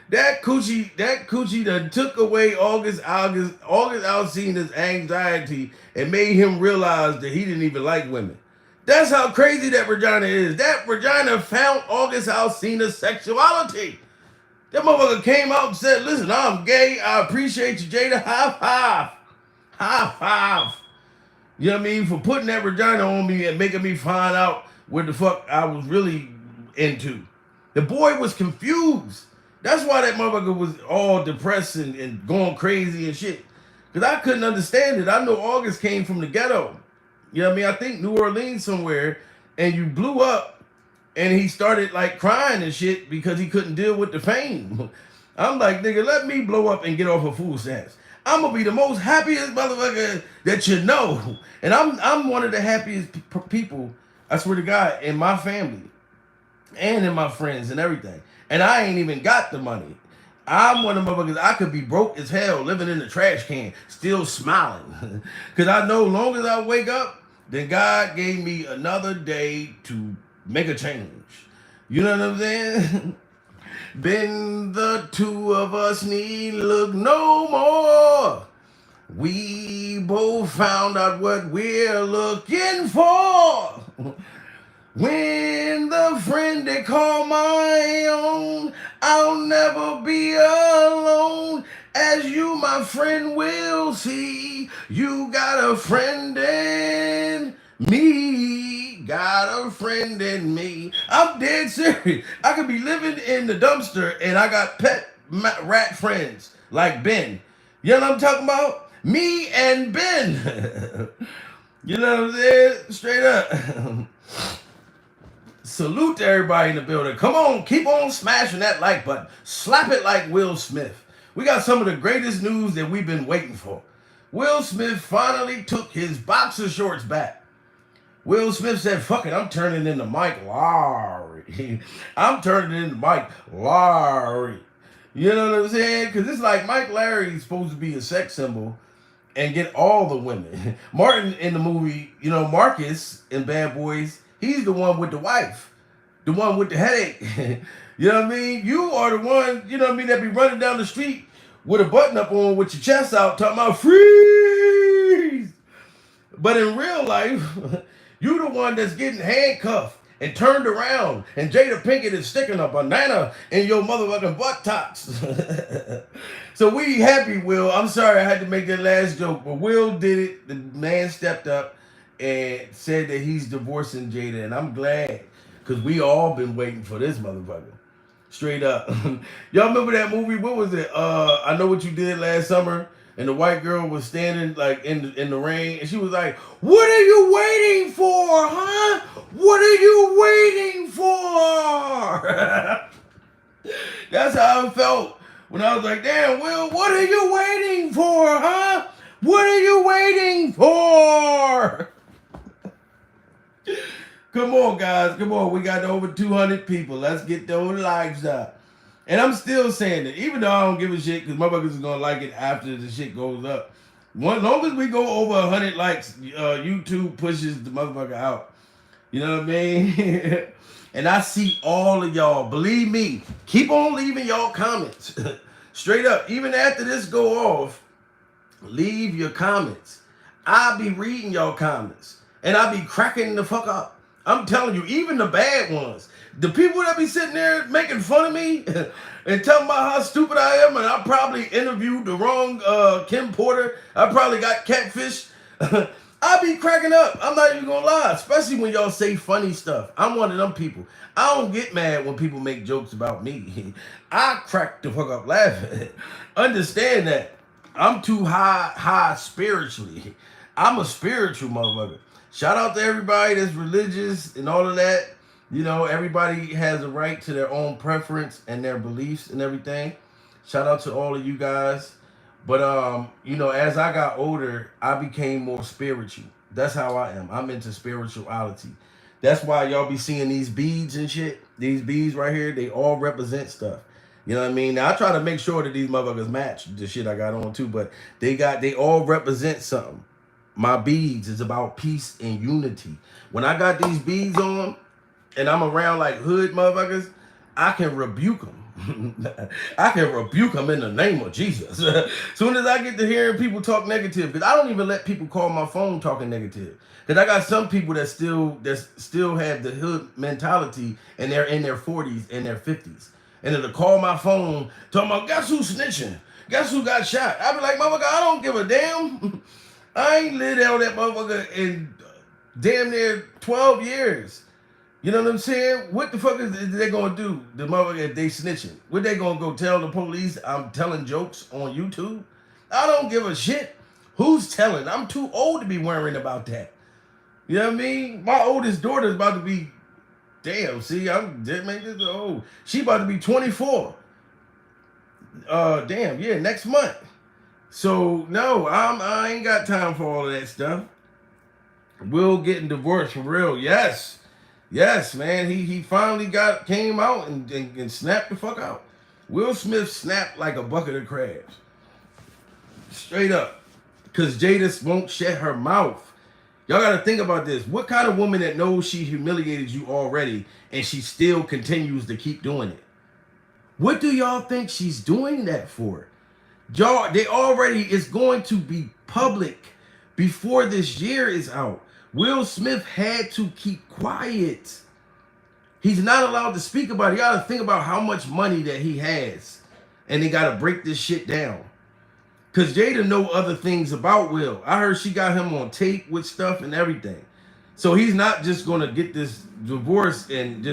That coochie that took away August Alsina's anxiety and made him realize that he didn't even like women. That's how crazy that vagina is. That vagina found August Alsina's sexuality. That motherfucker came out and said, listen, I'm gay. I appreciate you, Jada. High five. High five. You know what I mean? For putting that vagina on me and making me find out what the fuck I was really into. The boy was confused. That's why that motherfucker was all depressed and going crazy and shit. Because I couldn't understand it. I know August came from the ghetto. You know what I mean? I think New Orleans somewhere. And you blew up. And he started like crying and shit because he couldn't deal with the fame. I'm like, nigga, let me blow up and get off a food stamps. I'm gonna be the most happiest motherfucker that you know. And I'm one of the happiest people, I swear to God, in my family. And in my friends and everything. And I ain't even got the money. I'm one of the motherfuckers, I could be broke as hell, living in the trash can, still smiling. Because I know long as I wake up, then God gave me another day to make a change. You know what I'm saying? Been the two of us need look no more. We both found out what we're looking for. When the friend they call my own, I'll never be alone. As you, my friend, will see, you got a friend in me. Got a friend in me. I'm dead serious. I could be living in the dumpster and I got pet rat friends like Ben. You know what I'm talking about? Me and Ben. You know what I'm saying? Straight up. Salute to everybody in the building. Come on, keep on smashing that like button. Slap it like Will Smith. We got some of the greatest news that we've been waiting for. Will Smith finally took his boxer shorts back. Will Smith said, fuck it, I'm turning into Mike Lowry. I'm turning into Mike Lowry. You know what I'm saying? Because it's like Mike Lowry is supposed to be a sex symbol and get all the women. Martin in the movie, you know, Marcus in Bad Boys, he's the one with the wife. The one with the headache. You know what I mean? You are the one, you know what I mean, that be running down the street with a button up on with your chest out talking about freeze. But in real life, you the one that's getting handcuffed and turned around and Jada Pinkett is sticking a banana in your motherfucking buttocks. So we happy, Will. I'm sorry I had to make that last joke, but Will did it. The man stepped up and said that he's divorcing Jada, and I'm glad because we all been waiting for this motherfucker. Straight up. Y'all remember that movie? What was it? I Know What You Did Last Summer. And the white girl was standing like in the rain, and she was like, "What are you waiting for, huh? What are you waiting for?" That's how I felt When I was like, damn, Will, what are you waiting for, huh? What are you waiting for? Come on, guys. Come on. We got over 200 people. Let's get those likes up. And I'm still saying that, even though I don't give a shit, because motherfuckers is going to like it after the shit goes up. As long as we go over 100 likes, YouTube pushes the motherfucker out. You know what I mean? And I see all of y'all. Believe me, keep on leaving y'all comments. Straight up. Even after this go off, leave your comments. I'll be reading y'all comments. And I'll be cracking the fuck up. I'm telling you, even the bad ones. The people that be sitting there making fun of me and telling about how stupid I am, and I probably interviewed the wrong Kim Porter. I probably got catfish. I be cracking up. I'm not even gonna lie, especially when y'all say funny stuff. I'm one of them people. I don't get mad when people make jokes about me. I crack the fuck up laughing. Understand that. I'm too high spiritually. I'm a spiritual motherfucker. Shout out to everybody that's religious and all of that. You know, everybody has a right to their own preference and their beliefs and everything. Shout out to all of you guys. But, you know, as I got older, I became more spiritual. That's how I am. I'm into spirituality. That's why y'all be seeing these beads and shit. These beads right here, they all represent stuff. You know what I mean? Now, I try to make sure that these motherfuckers match the shit I got on too, but they all represent something. My beads is about peace and unity. When I got these beads on and I'm around like hood motherfuckers, I can rebuke them. I can rebuke them in the name of Jesus. Soon as I get to hearing people talk negative, because I don't even let people call my phone talking negative. Because I got some people that still have the hood mentality and they're in their 40s and their 50s. And then to call my phone talking about, guess who's snitching? Guess who got shot? I be like, motherfucker, I don't give a damn. I ain't lived on that motherfucker in damn near 12 years. You know what I'm saying? What the fuck is they gonna do? The motherfucker, if they snitching, what they gonna go tell the police I'm telling jokes on YouTube? I don't give a shit. Who's telling? I'm too old to be worrying about that. You know what I mean? My oldest daughter is about to be, damn, see, I'm dead, man, this is old. She about to be 24. Damn, yeah, next month. So no, I ain't got time for all of that stuff. Will getting divorced for real? Yes, man. He finally came out and snapped the fuck out. Will Smith snapped like a bucket of crabs, straight up, because Jada won't shut her mouth. Y'all got to think about this. What kind of woman that knows she humiliated you already and she still continues to keep doing it? What do y'all think she's doing that for? Y'all, it's going to be public before this year is out. Will Smith had to keep quiet. He's not allowed to speak about it. You got to think about how much money that he has. And they got to break this shit down. Because Jada know other things about Will. I heard she got him on tape with stuff and everything. So he's not just going to get this divorce and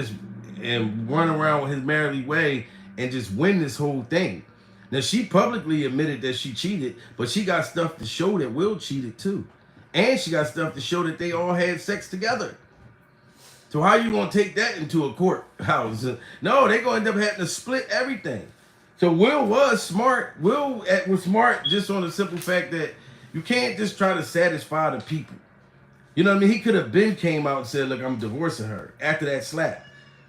run around with his merry way and just win this whole thing. Now, she publicly admitted that she cheated, but she got stuff to show that Will cheated too. And she got stuff to show that they all had sex together. So how you going to take that into a courthouse? No, they're going to end up having to split everything. So Will was smart. Will was smart just on the simple fact that you can't just try to satisfy the people. You know what I mean? He could have came out and said, look, I'm divorcing her after that slap.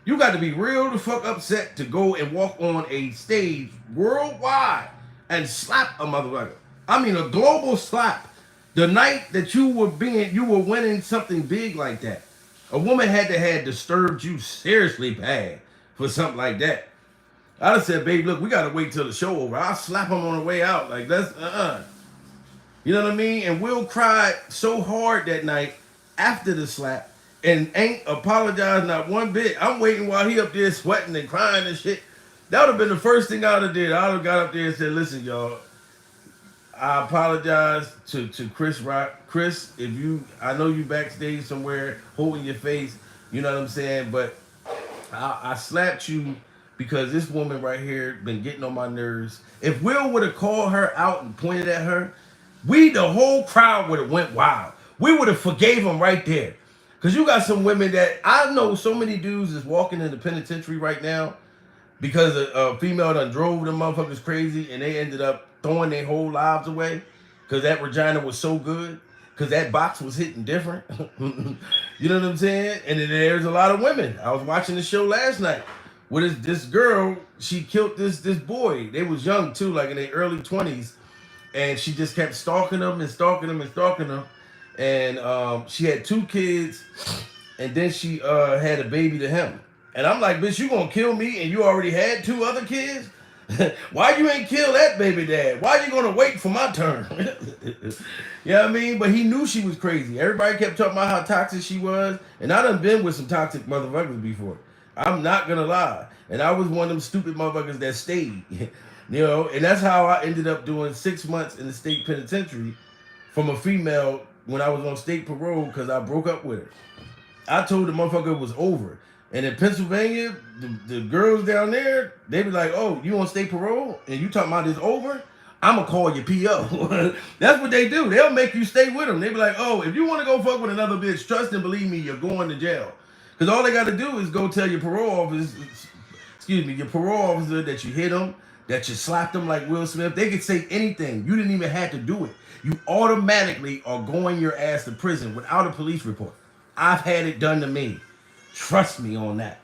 You got to be real the fuck upset to go and walk on a stage worldwide and slap a motherfucker. I mean, a global slap. The night that you were winning something big like that. A woman had to have disturbed you seriously bad for something like that. I'd have said, babe, look, we got to wait till the show over. I'll slap him on the way out. Like, that's, You know what I mean? And Will cried so hard that night after the slap and ain't apologized not one bit. I'm waiting while he up there sweating and crying and shit. That would have been the first thing I would have did. I would have got up there and said, listen, y'all, I apologize to Chris Rock. Chris, I know you backstage somewhere holding your face, you know what I'm saying? But I slapped you because this woman right here been getting on my nerves. If Will would have called her out and pointed at her, the whole crowd would have went wild. We would have forgave him right there. Because you got some women that I know so many dudes is walking in the penitentiary right now. because a female done drove them motherfuckers crazy, and they ended up throwing their whole lives away because that vagina was so good, because that box was hitting different. You know what I'm saying? And then there's a lot of women. I was watching the show last night with this girl. She killed this boy. They was young too, like in their early 20s, and she just kept stalking them and stalking them and stalking them. And she had 2 kids, and then she had a baby to him. And I'm like, bitch, you gonna kill me and you already had 2 other kids? Why you ain't kill that baby dad? Why you gonna wait for my turn? You know what I mean? But he knew she was crazy. Everybody kept talking about how toxic she was. And I done been with some toxic motherfuckers before. I'm not gonna lie. And I was one of them stupid motherfuckers that stayed. You know, and that's how I ended up doing 6 months in the state penitentiary from a female when I was on state parole because I broke up with her. I told the motherfucker it was over. And in Pennsylvania, the girls down there, they be like, oh, you on state parole? And you talking about it's over? I'm going to call your PO. That's what they do. They'll make you stay with them. They be like, oh, if you want to go fuck with another bitch, trust and believe me, you're going to jail. Because all they got to do is go tell your your parole officer that you hit them, that you slapped them like Will Smith. They could say anything. You didn't even have to do it. You automatically are going your ass to prison without a police report. I've had it done to me. Trust me on that.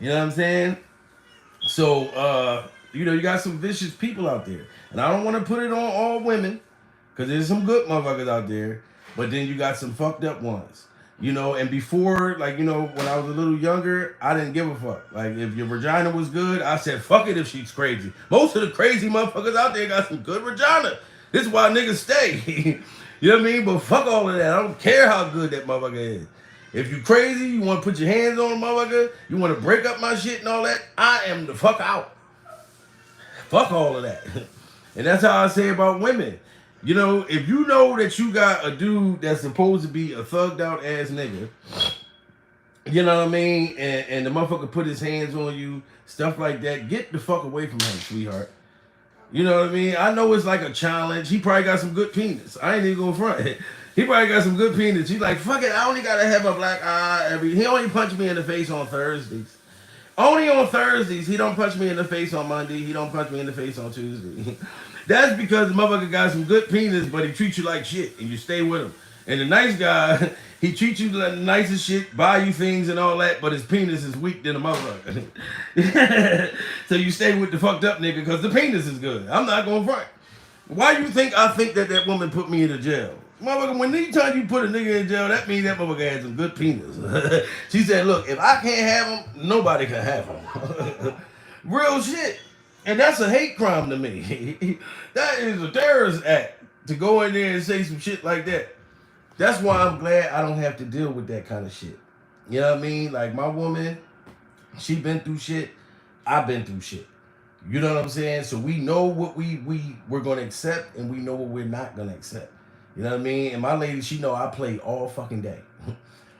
You know what I'm saying? So, you got some vicious people out there. And I don't want to put it on all women, because there's some good motherfuckers out there. But then you got some fucked up ones. And before, when I was a little younger, I didn't give a fuck. Like, if your vagina was good, I said, fuck it if she's crazy. Most of the crazy motherfuckers out there got some good vagina. This is why niggas stay. You know what I mean? But fuck all of that. I don't care how good that motherfucker is. If you crazy, you want to put your hands on a motherfucker, you want to break up my shit and all that, I am the fuck out. Fuck all of that. And that's how I say about women. If you know that you got a dude that's supposed to be a thugged out ass nigga, you know what I mean? And the motherfucker put his hands on you, stuff like that, get the fuck away from him, sweetheart. You know what I mean? I know it's like a challenge. He probably got some good penis. I ain't even going front. He probably got some good penis. He's like, fuck it, I only gotta have a black eye he only punched me in the face on Thursdays. Only on Thursdays. He don't punch me in the face on Monday. He don't punch me in the face on Tuesday. That's because the motherfucker got some good penis, but he treats you like shit, and you stay with him. And the nice guy, he treats you like the nicest shit, buy you things and all that, but his penis is weak than a motherfucker. So you stay with the fucked up nigga because the penis is good. I'm not going front. Why you think I think that woman put me in the jail? Motherfucker, when anytime you put a nigga in jail, that means that motherfucker had some good penis. She said, look, if I can't have him, nobody can have him. Real shit. And that's a hate crime to me. That is a terrorist act to go in there and say some shit like that. That's why I'm glad I don't have to deal with that kind of shit. You know what I mean? Like my woman, she been through shit. I've been through shit. You know what I'm saying? So we know what we're going to accept and we know what we're not going to accept. You know what I mean? And my lady, she know I play all fucking day.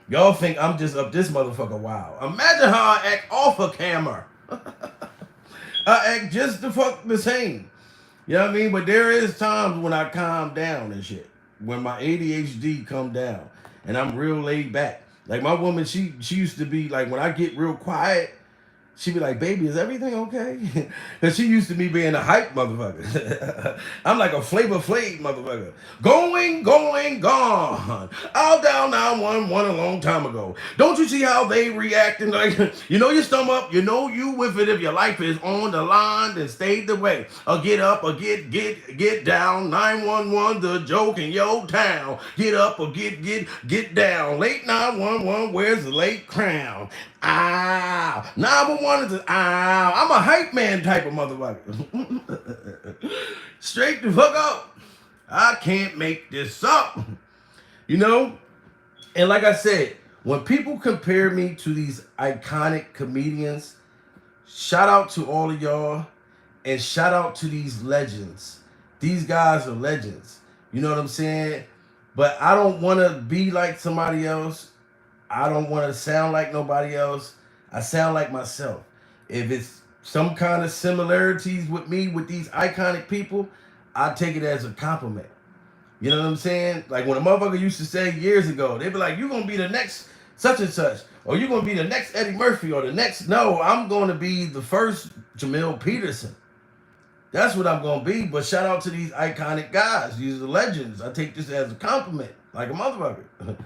Y'all think I'm just up this motherfucker wild. Imagine how I act off a camera. I act just the fuck the same. You know what I mean? But there is times when I calm down and shit. When my ADHD come down. And I'm real laid back. Like my woman, she used to be like, when I get real quiet, she be like, baby, is everything okay? Because she used to be being a hype motherfucker. I'm like a Flavor Flav motherfucker. Going, gone. All down 911 a long time ago. Don't you see how they reacting? Like, you know your stomach, you know you with it. If your life is on the line, then stay the way. Or get up or get down. 911, the joke in your town. Get up or get down. Late 911, where's the late crown? 911 is I'm a hype man type of motherfucker. Straight the fuck up. I can't make this up. And like I said, when people compare me to these iconic comedians, shout out to all of y'all and shout out to these legends. These guys are legends. You know what I'm saying? But I don't want to be like somebody else. I don't want to sound like nobody else. I sound like myself. If it's some kind of similarities with me, with these iconic people, I take it as a compliment. You know what I'm saying? Like when a motherfucker used to say years ago, they'd be like, you going to be the next such and such. or you're gonna be the next Eddie Murphy or the next. No, I'm gonna be the first Jamil Peterson. That's what I'm gonna be. But shout out to these iconic guys. These are legends. I take this as a compliment, like a motherfucker.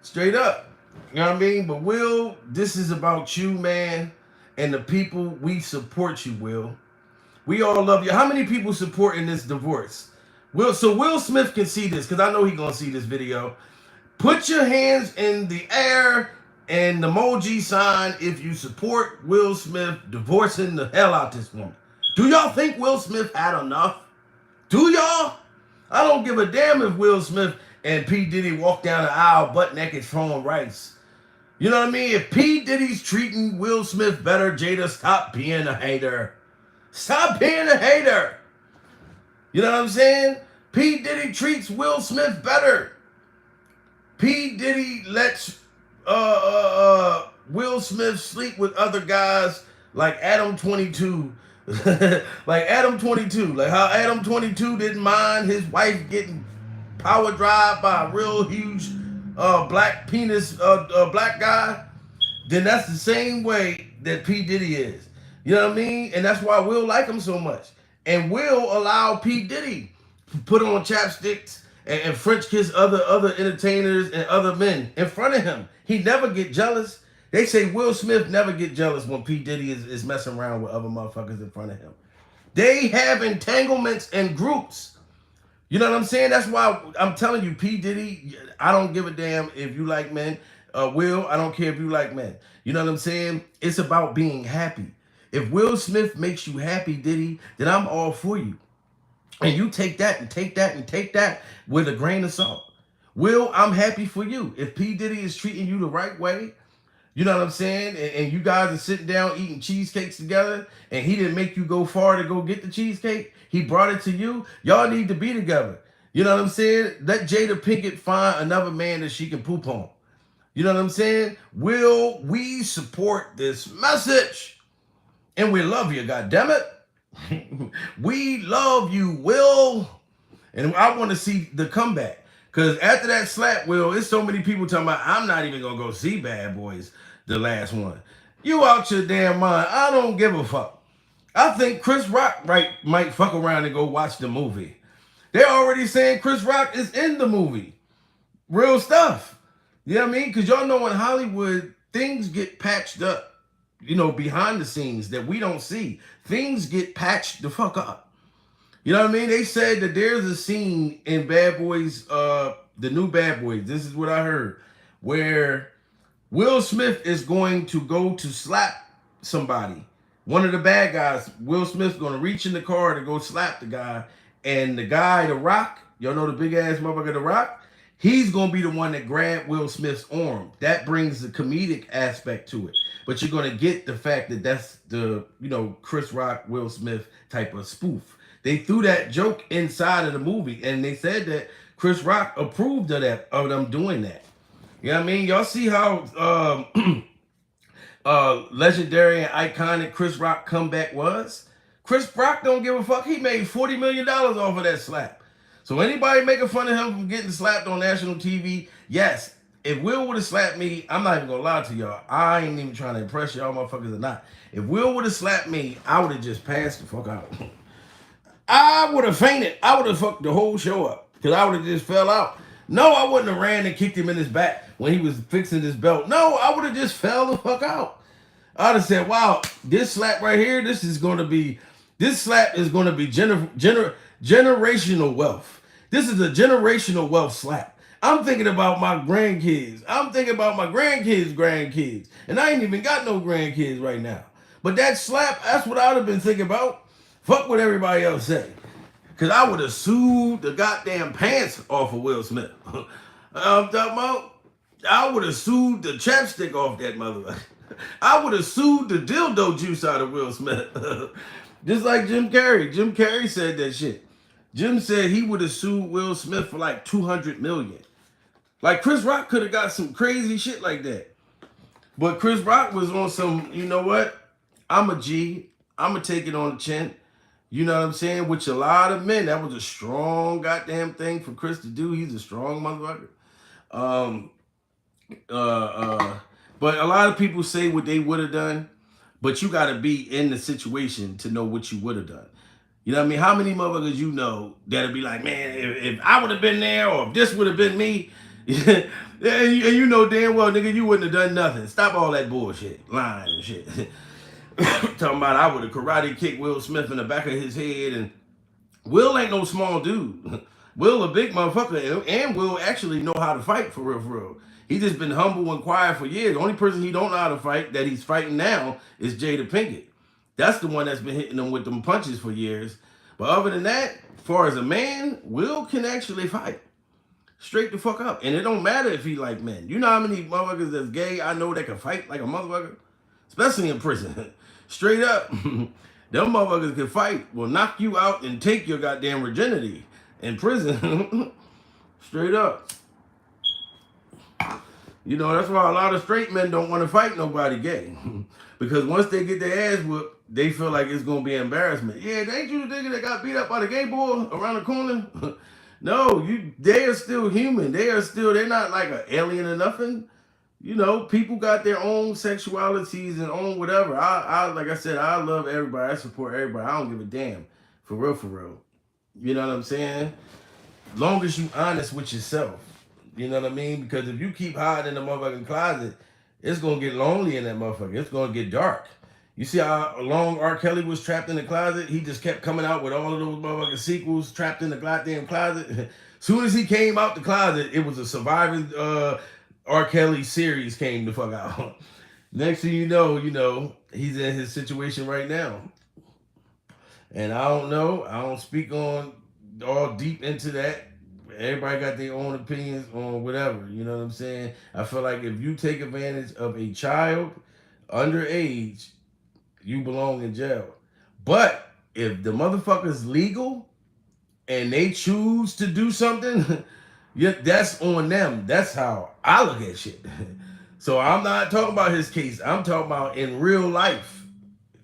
Straight up. You know what I mean? But Will, this is about you, man, and the people. We support you, Will. We all love you. How many people supporting this divorce? Will Smith can see this, because I know he's gonna see this video. Put your hands in the air and the emoji sign if you support Will Smith divorcing the hell out this woman. Do y'all think Will Smith had enough? Do y'all? I don't give a damn if Will Smith and P. Diddy walk down the aisle butt naked throwing rice. You know what I mean? If P. Diddy's treating Will Smith better, Jada, stop being a hater. Stop being a hater. You know what I'm saying? P. Diddy treats Will Smith better. P. Diddy lets Will Smith sleep with other guys like Adam 22. Like Adam 22. Like how Adam 22 didn't mind his wife getting power drive by a real huge black penis black guy. Then that's the same way that P. Diddy is. You know what I mean? And that's why Will like him so much. And Will allow P. Diddy to put on chapsticks and French kiss other entertainers and other men in front of him. He never get jealous. They say Will Smith never get jealous when P. Diddy is messing around with other motherfuckers in front of him. They have entanglements and groups. You know what I'm saying? That's why I'm telling you, P. Diddy, I don't give a damn if you like men. Will, I don't care if you like men. You know what I'm saying? It's about being happy. If Will Smith makes you happy, Diddy, then I'm all for you. And you take that and take that and take that with a grain of salt. Will, I'm happy for you. If P. Diddy is treating you the right way, you know what I'm saying? And you guys are sitting down eating cheesecakes together, and he didn't make you go far to go get the cheesecake. He brought it to you. Y'all need to be together. You know what I'm saying? Let Jada Pinkett find another man that she can poop on. You know what I'm saying? Will, we support this message. And we love you, goddammit. We love you, Will. And I want to see the comeback. Because after that slap, Will, it's so many people talking about, I'm not even going to go see Bad Boys, the last one. You out your damn mind. I don't give a fuck. I think Chris Rock might fuck around and go watch the movie. They're already saying Chris Rock is in the movie. Real stuff. You know what I mean? Because y'all know in Hollywood, things get patched up. You know, behind the scenes that we don't see. Things get patched the fuck up. You know what I mean? They said that there's a scene in Bad Boys, the new Bad Boys, this is what I heard, where Will Smith is going to go to slap somebody. One of the bad guys, Will Smith's going to reach in the car to go slap the guy. And the guy, The Rock, y'all know the big ass motherfucker, The Rock, he's going to be the one that grabbed Will Smith's arm. That brings the comedic aspect to it. But you're going to get the fact that that's the, you know, Chris Rock, Will Smith type of spoof. They threw that joke inside of the movie, and they said that Chris Rock approved of that, of them doing that. You know what I mean? Y'all see how legendary and iconic Chris Rock comeback was? Chris Rock don't give a fuck. He made $40 million off of that slap. So anybody making fun of him from getting slapped on national TV, yes, if Will would have slapped me, I'm not even gonna lie to y'all. I ain't even trying to impress y'all motherfuckers or not. If Will would have slapped me, I would have just passed the fuck out. I would have fainted. I would have fucked the whole show up. Because I would have just fell out. No, I wouldn't have ran and kicked him in his back when he was fixing his belt. No, I would have just fell the fuck out. I'd have said, wow, this slap right here, this slap is going to be generational wealth. This is a generational wealth slap. I'm thinking about my grandkids. I'm thinking about my grandkids. And I ain't even got no grandkids right now. But that slap, that's what I would have been thinking about. Fuck what everybody else say. Because I would have sued the goddamn pants off of Will Smith. I'm talking about, I would have sued the chapstick off that motherfucker. I would have sued the dildo juice out of Will Smith. Just like Jim Carrey. Jim Carrey said that shit. Jim said he would have sued Will Smith for like $200 million. Like Chris Rock could have got some crazy shit like that. But Chris Rock was on some, you know what? I'm a G. I'm going to take it on the chin. You know what I'm saying? Which a lot of men, that was a strong goddamn thing for Chris to do. He's a strong motherfucker. But a lot of people say what they would have done, but you got to be in the situation to know what you would have done. You know what I mean? How many motherfuckers you know that'll be like, man, if I would have been there or if this would have been me, and you know damn well, nigga, you wouldn't have done nothing. Stop all that bullshit, lying and shit. Talking about I would have karate kicked Will Smith in the back of his head, and Will ain't no small dude. Will a big motherfucker, and Will actually know how to fight for real, for real. He just been humble and quiet for years. The only person he don't know how to fight that he's fighting now is Jada Pinkett. That's the one that's been hitting him with them punches for years. But other than that, as far as a man, Will can actually fight. Straight the fuck up. And it don't matter if he like men. You know how many motherfuckers that's gay I know that can fight like a motherfucker? Especially in prison. Straight up. Them motherfuckers can fight. Will knock you out and take your goddamn virginity in prison. Straight up. You know, that's why a lot of straight men don't want to fight nobody gay. Because once they get their ass whooped, they feel like it's going to be embarrassment. Yeah, ain't you the nigga that got beat up by the gay boy around the corner? No, they are still human. They're not like an alien or nothing. You know, people got their own sexualities and own whatever. Like I said, I love everybody. I support everybody. I don't give a damn. For real, for real. You know what I'm saying? Long as you honest with yourself. You know what I mean? Because if you keep hiding in the motherfucking closet, it's gonna get lonely in that motherfucker. It's gonna get dark. You see how long R. Kelly was trapped in the closet? He just kept coming out with all of those motherfucking sequels, trapped in the goddamn closet. Soon as he came out the closet, it was a surviving R. Kelly series came the fuck out. Next thing you know, he's in his situation right now. And I don't know. I don't speak on all deep into that. Everybody got their own opinions on whatever. You know what I'm saying? I feel like if you take advantage of a child underage, you belong in jail. But if the motherfucker's legal and they choose to do something, yeah, that's on them. That's how I look at shit. So I'm not talking about his case. I'm talking about in real life.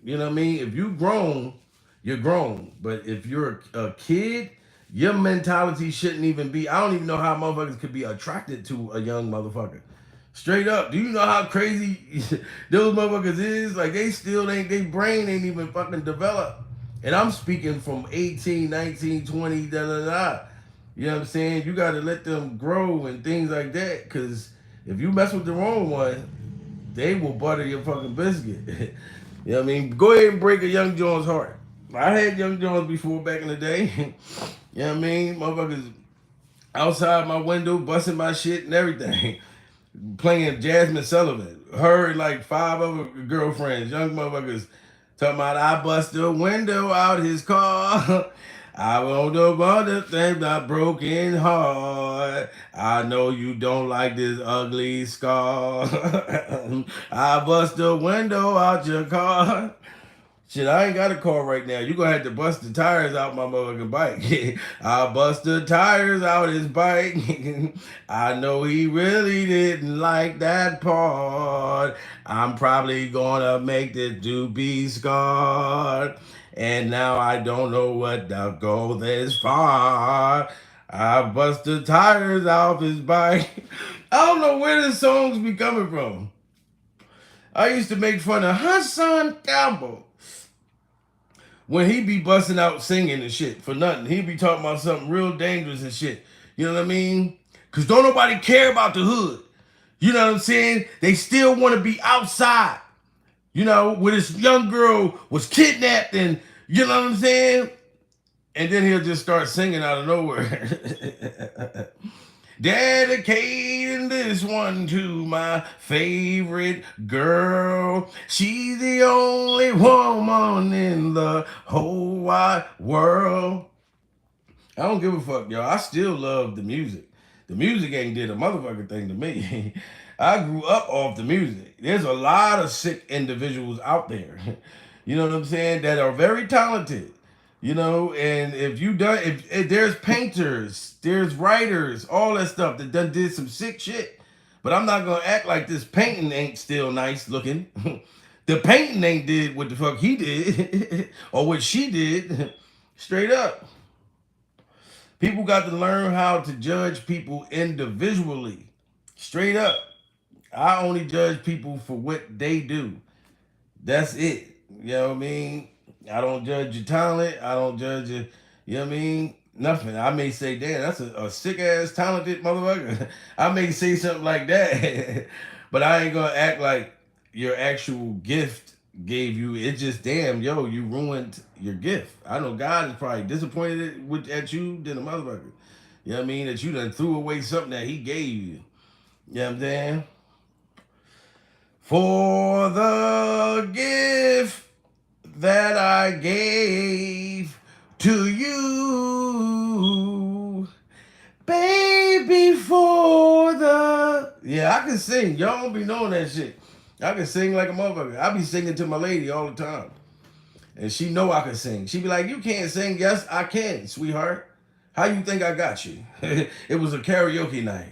You know what I mean? If you grown, you're grown. But if you're a kid, your mentality shouldn't even be. I don't even know how motherfuckers could be attracted to a young motherfucker. Straight up. Do you know how crazy those motherfuckers is? Like their brain ain't even fucking developed. And I'm speaking from 18, 19, 20, da da da. You know what I'm saying? You gotta let them grow and things like that. Cause if you mess with the wrong one, they will butter your fucking biscuit. You know what I mean? Go ahead and break a young John's heart. I had young Johns before back in the day. You know what I mean? Motherfuckers outside my window busting my shit and everything. Playing Jasmine Sullivan. Her and like 5 other girlfriends, young motherfuckers, talking about I bust the window out his car. I want to understand my broken heart. I know you don't like this ugly scar. I bust the window out your car. Shit, I ain't got a car right now. You gonna have to bust the tires out my motherfucking bike. I bust the tires out his bike. I know he really didn't like that part. I'm probably gonna make the dude be scarred. And now I don't know what to go this far. I bust the tires off his bike. I don't know where the songs be coming from. I used to make fun of Hassan Campbell when he be busting out singing and shit for nothing. He be talking about something real dangerous and shit. You know what I mean? Because don't nobody care about the hood. You know what I'm saying? They still want to be outside. You know, where this young girl was kidnapped and, you know what I'm saying? And then he'll just start singing out of nowhere. Dedicating this one to my favorite girl. She's the only woman in the whole wide world. I don't give a fuck, y'all. I still love the music. The music ain't did a motherfucking thing to me. I grew up off the music. There's a lot of sick individuals out there. You know what I'm saying? That are very talented. You know, and if there's painters, there's writers, all that stuff that done did some sick shit. But I'm not gonna act like this painting ain't still nice looking. The painting ain't did what the fuck he did or what she did. Straight up. People got to learn how to judge people individually. Straight up. I only judge people for what they do. That's it. You know what I mean? I don't judge your talent. I don't judge your, you know what I mean? Nothing. I may say, damn, that's a sick ass talented motherfucker. I may say something like that. But I ain't gonna act like your actual gift gave you it's just damn, yo, you ruined your gift. I know God is probably disappointed at you than a motherfucker. You know what I mean? That you done threw away something that he gave you. You know what I'm saying? For the gift that I gave to you, baby, for the... Yeah, I can sing. Y'all don't be knowing that shit. I can sing like a motherfucker. I be singing to my lady all the time. And she know I can sing. She be like, you can't sing. Yes, I can, sweetheart. How you think I got you? It was a karaoke night.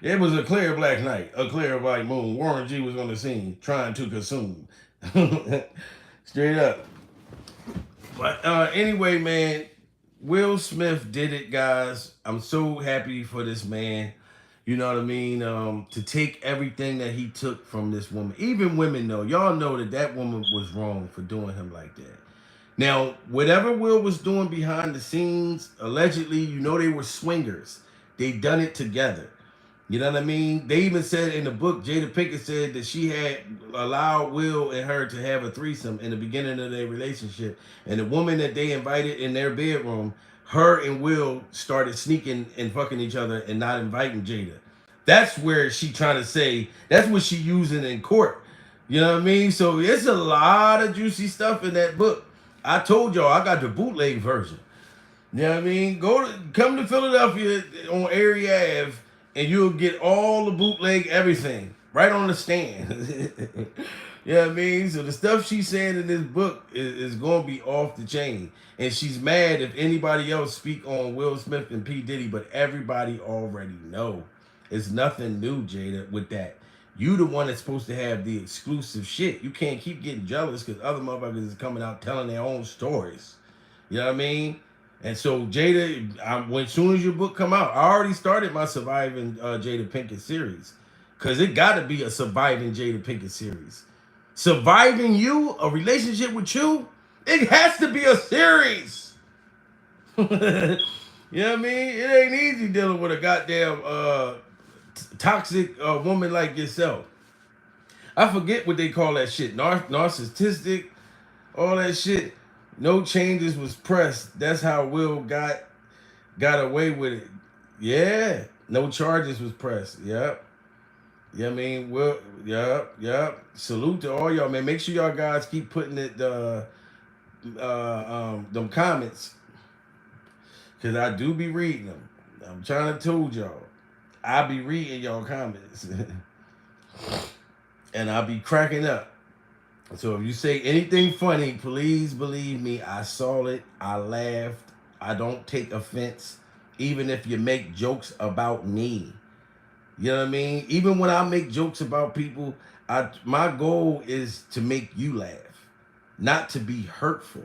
It was a clear black night, a clear white moon. Warren G was on the scene trying to consume. Straight up. But anyway, man, Will Smith did it, guys. I'm so happy for this man. You know what I mean? To take everything that he took from this woman. Even women know. Y'all know that that woman was wrong for doing him like that. Now, whatever Will was doing behind the scenes, allegedly, you know they were swingers. They done it together. You know what I mean? They even said in the book, Jada Pinkett said that she had allowed Will and her to have a threesome in the beginning of their relationship. And the woman that they invited in their bedroom, her and Will started sneaking and fucking each other and not inviting Jada. That's where she trying to say, that's what she using in court. You know what I mean? So it's a lot of juicy stuff in that book. I told y'all I got the bootleg version. You know what I mean? Come to Philadelphia on Erie Ave and you'll get all the bootleg everything right on the stand. You know what I mean? So the stuff she's saying in this book is going to be off the chain. And she's mad if anybody else speak on Will Smith and P. Diddy, but everybody already know. It's nothing new, Jada, with that. You the one that's supposed to have the exclusive shit. You can't keep getting jealous because other motherfuckers is coming out telling their own stories. You know what I mean? And so Jada, when soon as your book come out, I already started my Surviving Jada Pinkett series. Because it got to be a Surviving Jada Pinkett series. Surviving you, a relationship with you, it has to be a series. You know what I mean? It ain't easy dealing with a goddamn toxic woman like yourself. I forget what they call that shit. Narcissistic, all that shit. No changes was pressed. That's how Will got away with it. Yeah. No charges was pressed. Yep. You know what I mean? Will, yep. Salute to all y'all, man. Make sure y'all guys keep putting it them comments. Cause I do be reading them. I'm trying to told y'all. I be reading y'all comments. And I'll be cracking up. So if you say anything funny, please believe me, I saw it. I laughed. I don't take offense. Even if you make jokes about me. You know what I mean? Even when I make jokes about people, my goal is to make you laugh. Not to be hurtful.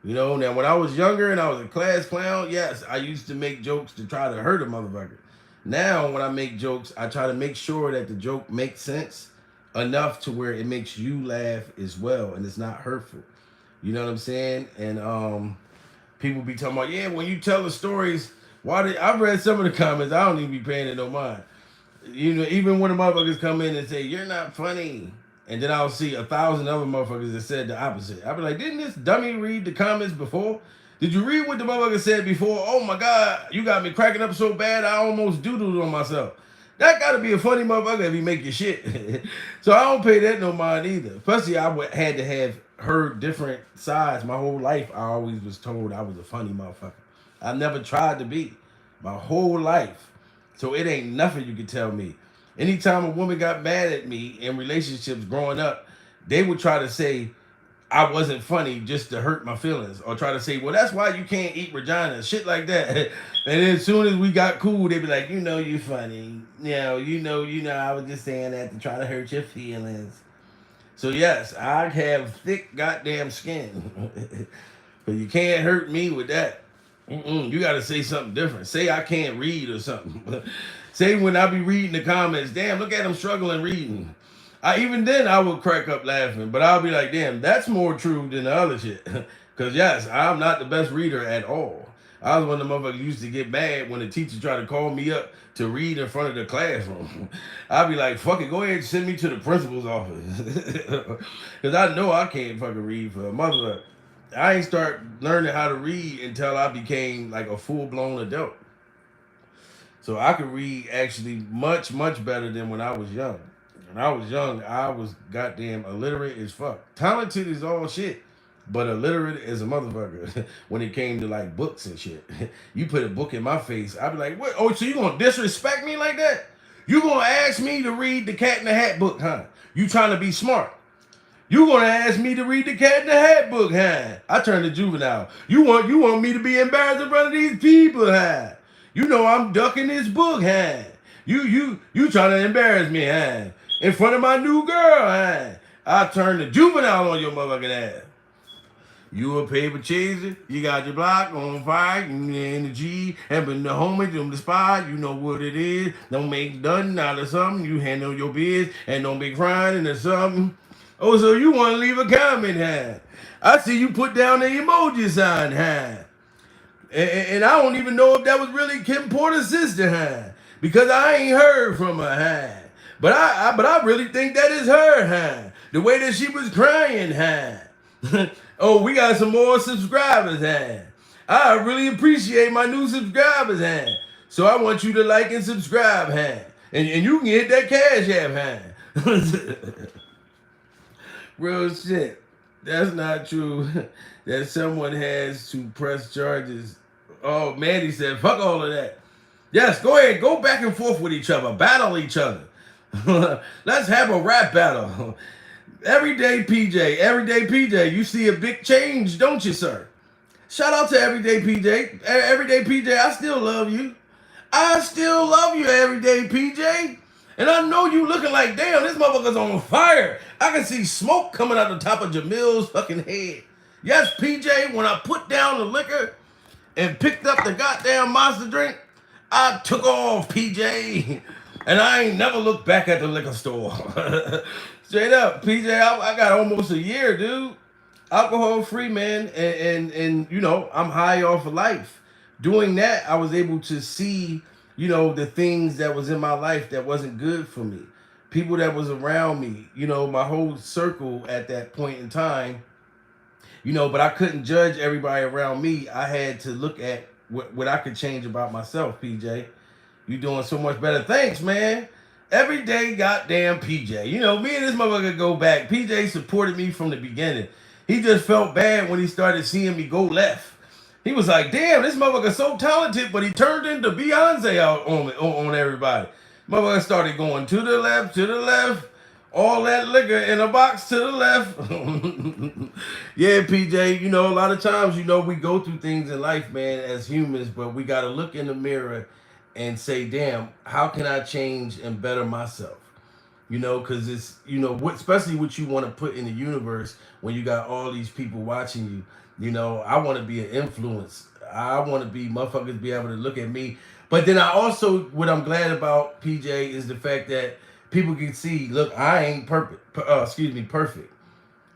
You know, now when I was younger and I was a class clown, yes, I used to make jokes to try to hurt a motherfucker. Now, when I make jokes, I try to make sure that the joke makes sense enough to where it makes you laugh as well, and it's not hurtful. You know what I'm saying? And people be talking about, yeah, when you tell the stories, I've read some of the comments, I don't even be paying it no mind. You know, even when the motherfuckers come in and say, you're not funny, and then I'll see 1,000 other motherfuckers that said the opposite. I'll be like, didn't this dummy read the comments before? Did you read what the motherfucker said before? Oh my God, you got me cracking up so bad I almost doodled on myself. That gotta be a funny motherfucker if he make your shit. So I don't pay that no mind either. Especially had to have heard different sides. My whole life I always was told I was a funny motherfucker. I never tried to be. My whole life. So it ain't nothing you can tell me. Anytime a woman got mad at me in relationships growing up, they would try to say I wasn't funny just to hurt my feelings, or try to say, well, that's why you can't eat Regina, shit like that. And then as soon as we got cool, they'd be like, you know, you funny. You know, I was just saying that to try to hurt your feelings. So yes, I have thick goddamn skin. But you can't hurt me with that. You got to say something different. Say I can't read or something. Say when I be reading the comments, damn, look at him struggling reading. Even then I would crack up laughing, but I'll be like, damn, that's more true than the other shit. Cause yes, I'm not the best reader at all. I was one of the motherfuckers who used to get mad when the teacher tried to call me up to read in front of the classroom. I'd be like, fuck it, go ahead and send me to the principal's office. Cause I know I can't fucking read for a mother. I ain't start learning how to read until I became like a full-blown adult. So I could read actually much, much better than when I was young. When I was young, I was goddamn illiterate as fuck. Talented is all shit, but illiterate as a motherfucker when it came to like books and shit. You put a book in my face, I'd be like, what? Oh, so you gonna disrespect me like that? You gonna ask me to read the Cat in the Hat book, huh? You trying to be smart. You gonna ask me to read the Cat in the Hat book, huh? I turned to juvenile. You want me to be embarrassed in front of these people, huh? You know I'm ducking this book, huh? You trying to embarrass me, huh? In front of my new girl, huh? I turned to juvenile on your motherfucking ass. You a paper chaser, you got your block on fire, you in the G, and been the homie on the spot, you know what it is. Don't make nothing out of something, you handle your biz, and don't be crying into something. Oh, so you want to leave a comment, huh? I see you put down the emoji sign, huh? And I don't even know if that was really Kim Porter's sister, huh? Because I ain't heard from her, huh? But I really think that is her, huh? The way that she was crying, huh? Oh, we got some more subscribers, huh? I really appreciate my new subscribers, huh? So I want you to like and subscribe, huh? And you can hit that cash app, huh? Real shit. That's not true. That someone has to press charges. Oh, Mandy said, fuck all of that. Yes, go ahead. Go back and forth with each other. Battle each other. Let's have a rap battle. Everyday PJ, you see a big change, don't you, sir? Shout out to Everyday PJ. Everyday PJ, I still love you. I still love you, Everyday PJ. And I know you looking like, damn, this motherfucker's on fire. I can see smoke coming out the top of Jamil's fucking head. Yes, PJ, when I put down the liquor and picked up the goddamn monster drink, I took off, PJ. And I ain't never looked back at the liquor store. Straight up, PJ, I got almost a year, dude. Alcohol free, man. And you know, I'm high off of life. Doing that, I was able to see, you know, the things that was in my life that wasn't good for me. People that was around me, you know, my whole circle at that point in time, you know, but I couldn't judge everybody around me. I had to look at what I could change about myself, PJ. You doing so much better. Thanks, man. Every day, goddamn PJ. You know, me and this motherfucker go back. PJ supported me from the beginning. He just felt bad when he started seeing me go left. He was like, damn, this motherfucker's so talented, but he turned into Beyonce out on everybody. Motherfucker started going to the left, all that liquor in a box to the left. Yeah, PJ, you know, a lot of times, you know, we go through things in life, man, as humans, but we got to look in the mirror and say, damn, how can I change and better myself? You know, because it's, you know, especially what you want to put in the universe when you got all these people watching you. You know, I want to be an influence. I want to be, motherfuckers be able to look at me. But then I also, what I'm glad about, PJ, is the fact that people can see, look, I ain't perfect.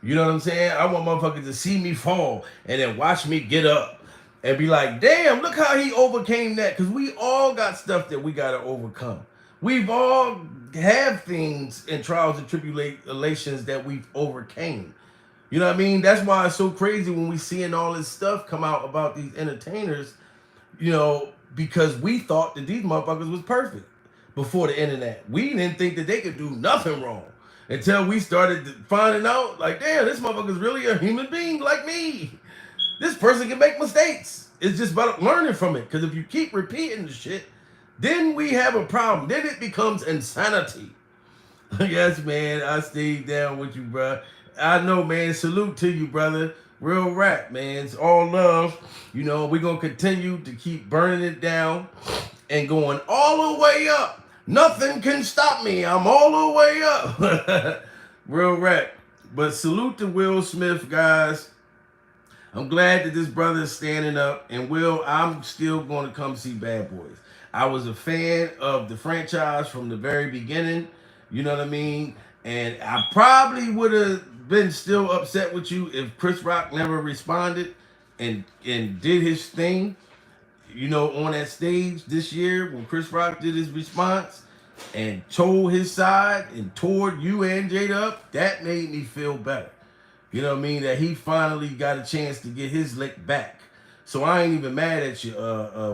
You know what I'm saying? I want motherfuckers to see me fall and then watch me get up and be like, damn, look how he overcame that. Because we all got stuff that we got to overcome. We've all have things and trials and tribulations that we've overcame. You know what I mean? That's why it's so crazy when we seeing all this stuff come out about these entertainers, you know, because we thought that these motherfuckers was perfect before the internet. We didn't think that they could do nothing wrong until we started finding out, like, damn, this motherfucker's really a human being like me. This person can make mistakes. It's just about learning from it. Because if you keep repeating the shit, then we have a problem. Then it becomes insanity. Yes, man, I stayed down with you, bro. I know, man. Salute to you, brother. Real rap, man. It's all love. You know, we're going to continue to keep burning it down and going all the way up. Nothing can stop me. I'm all the way up. Real rap. But salute to Will Smith, guys. I'm glad that this brother is standing up. And Will, I'm still going to come see Bad Boys. I was a fan of the franchise from the very beginning. You know what I mean? And I probably would have been still upset with you if Chris Rock never responded and did his thing, you know, on that stage this year when Chris Rock did his response and told his side and tore you and Jada up. That made me feel better. You know what I mean? That he finally got a chance to get his lick back. So I ain't even mad at you,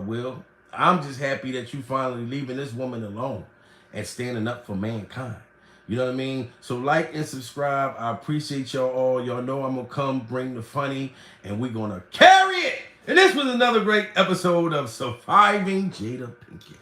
Will. I'm just happy that you finally leaving this woman alone and standing up for mankind. You know what I mean? So like and subscribe. I appreciate y'all all. Y'all know I'm going to come bring the funny and we're going to carry it. And this was another great episode of Surviving Jada Pinkett.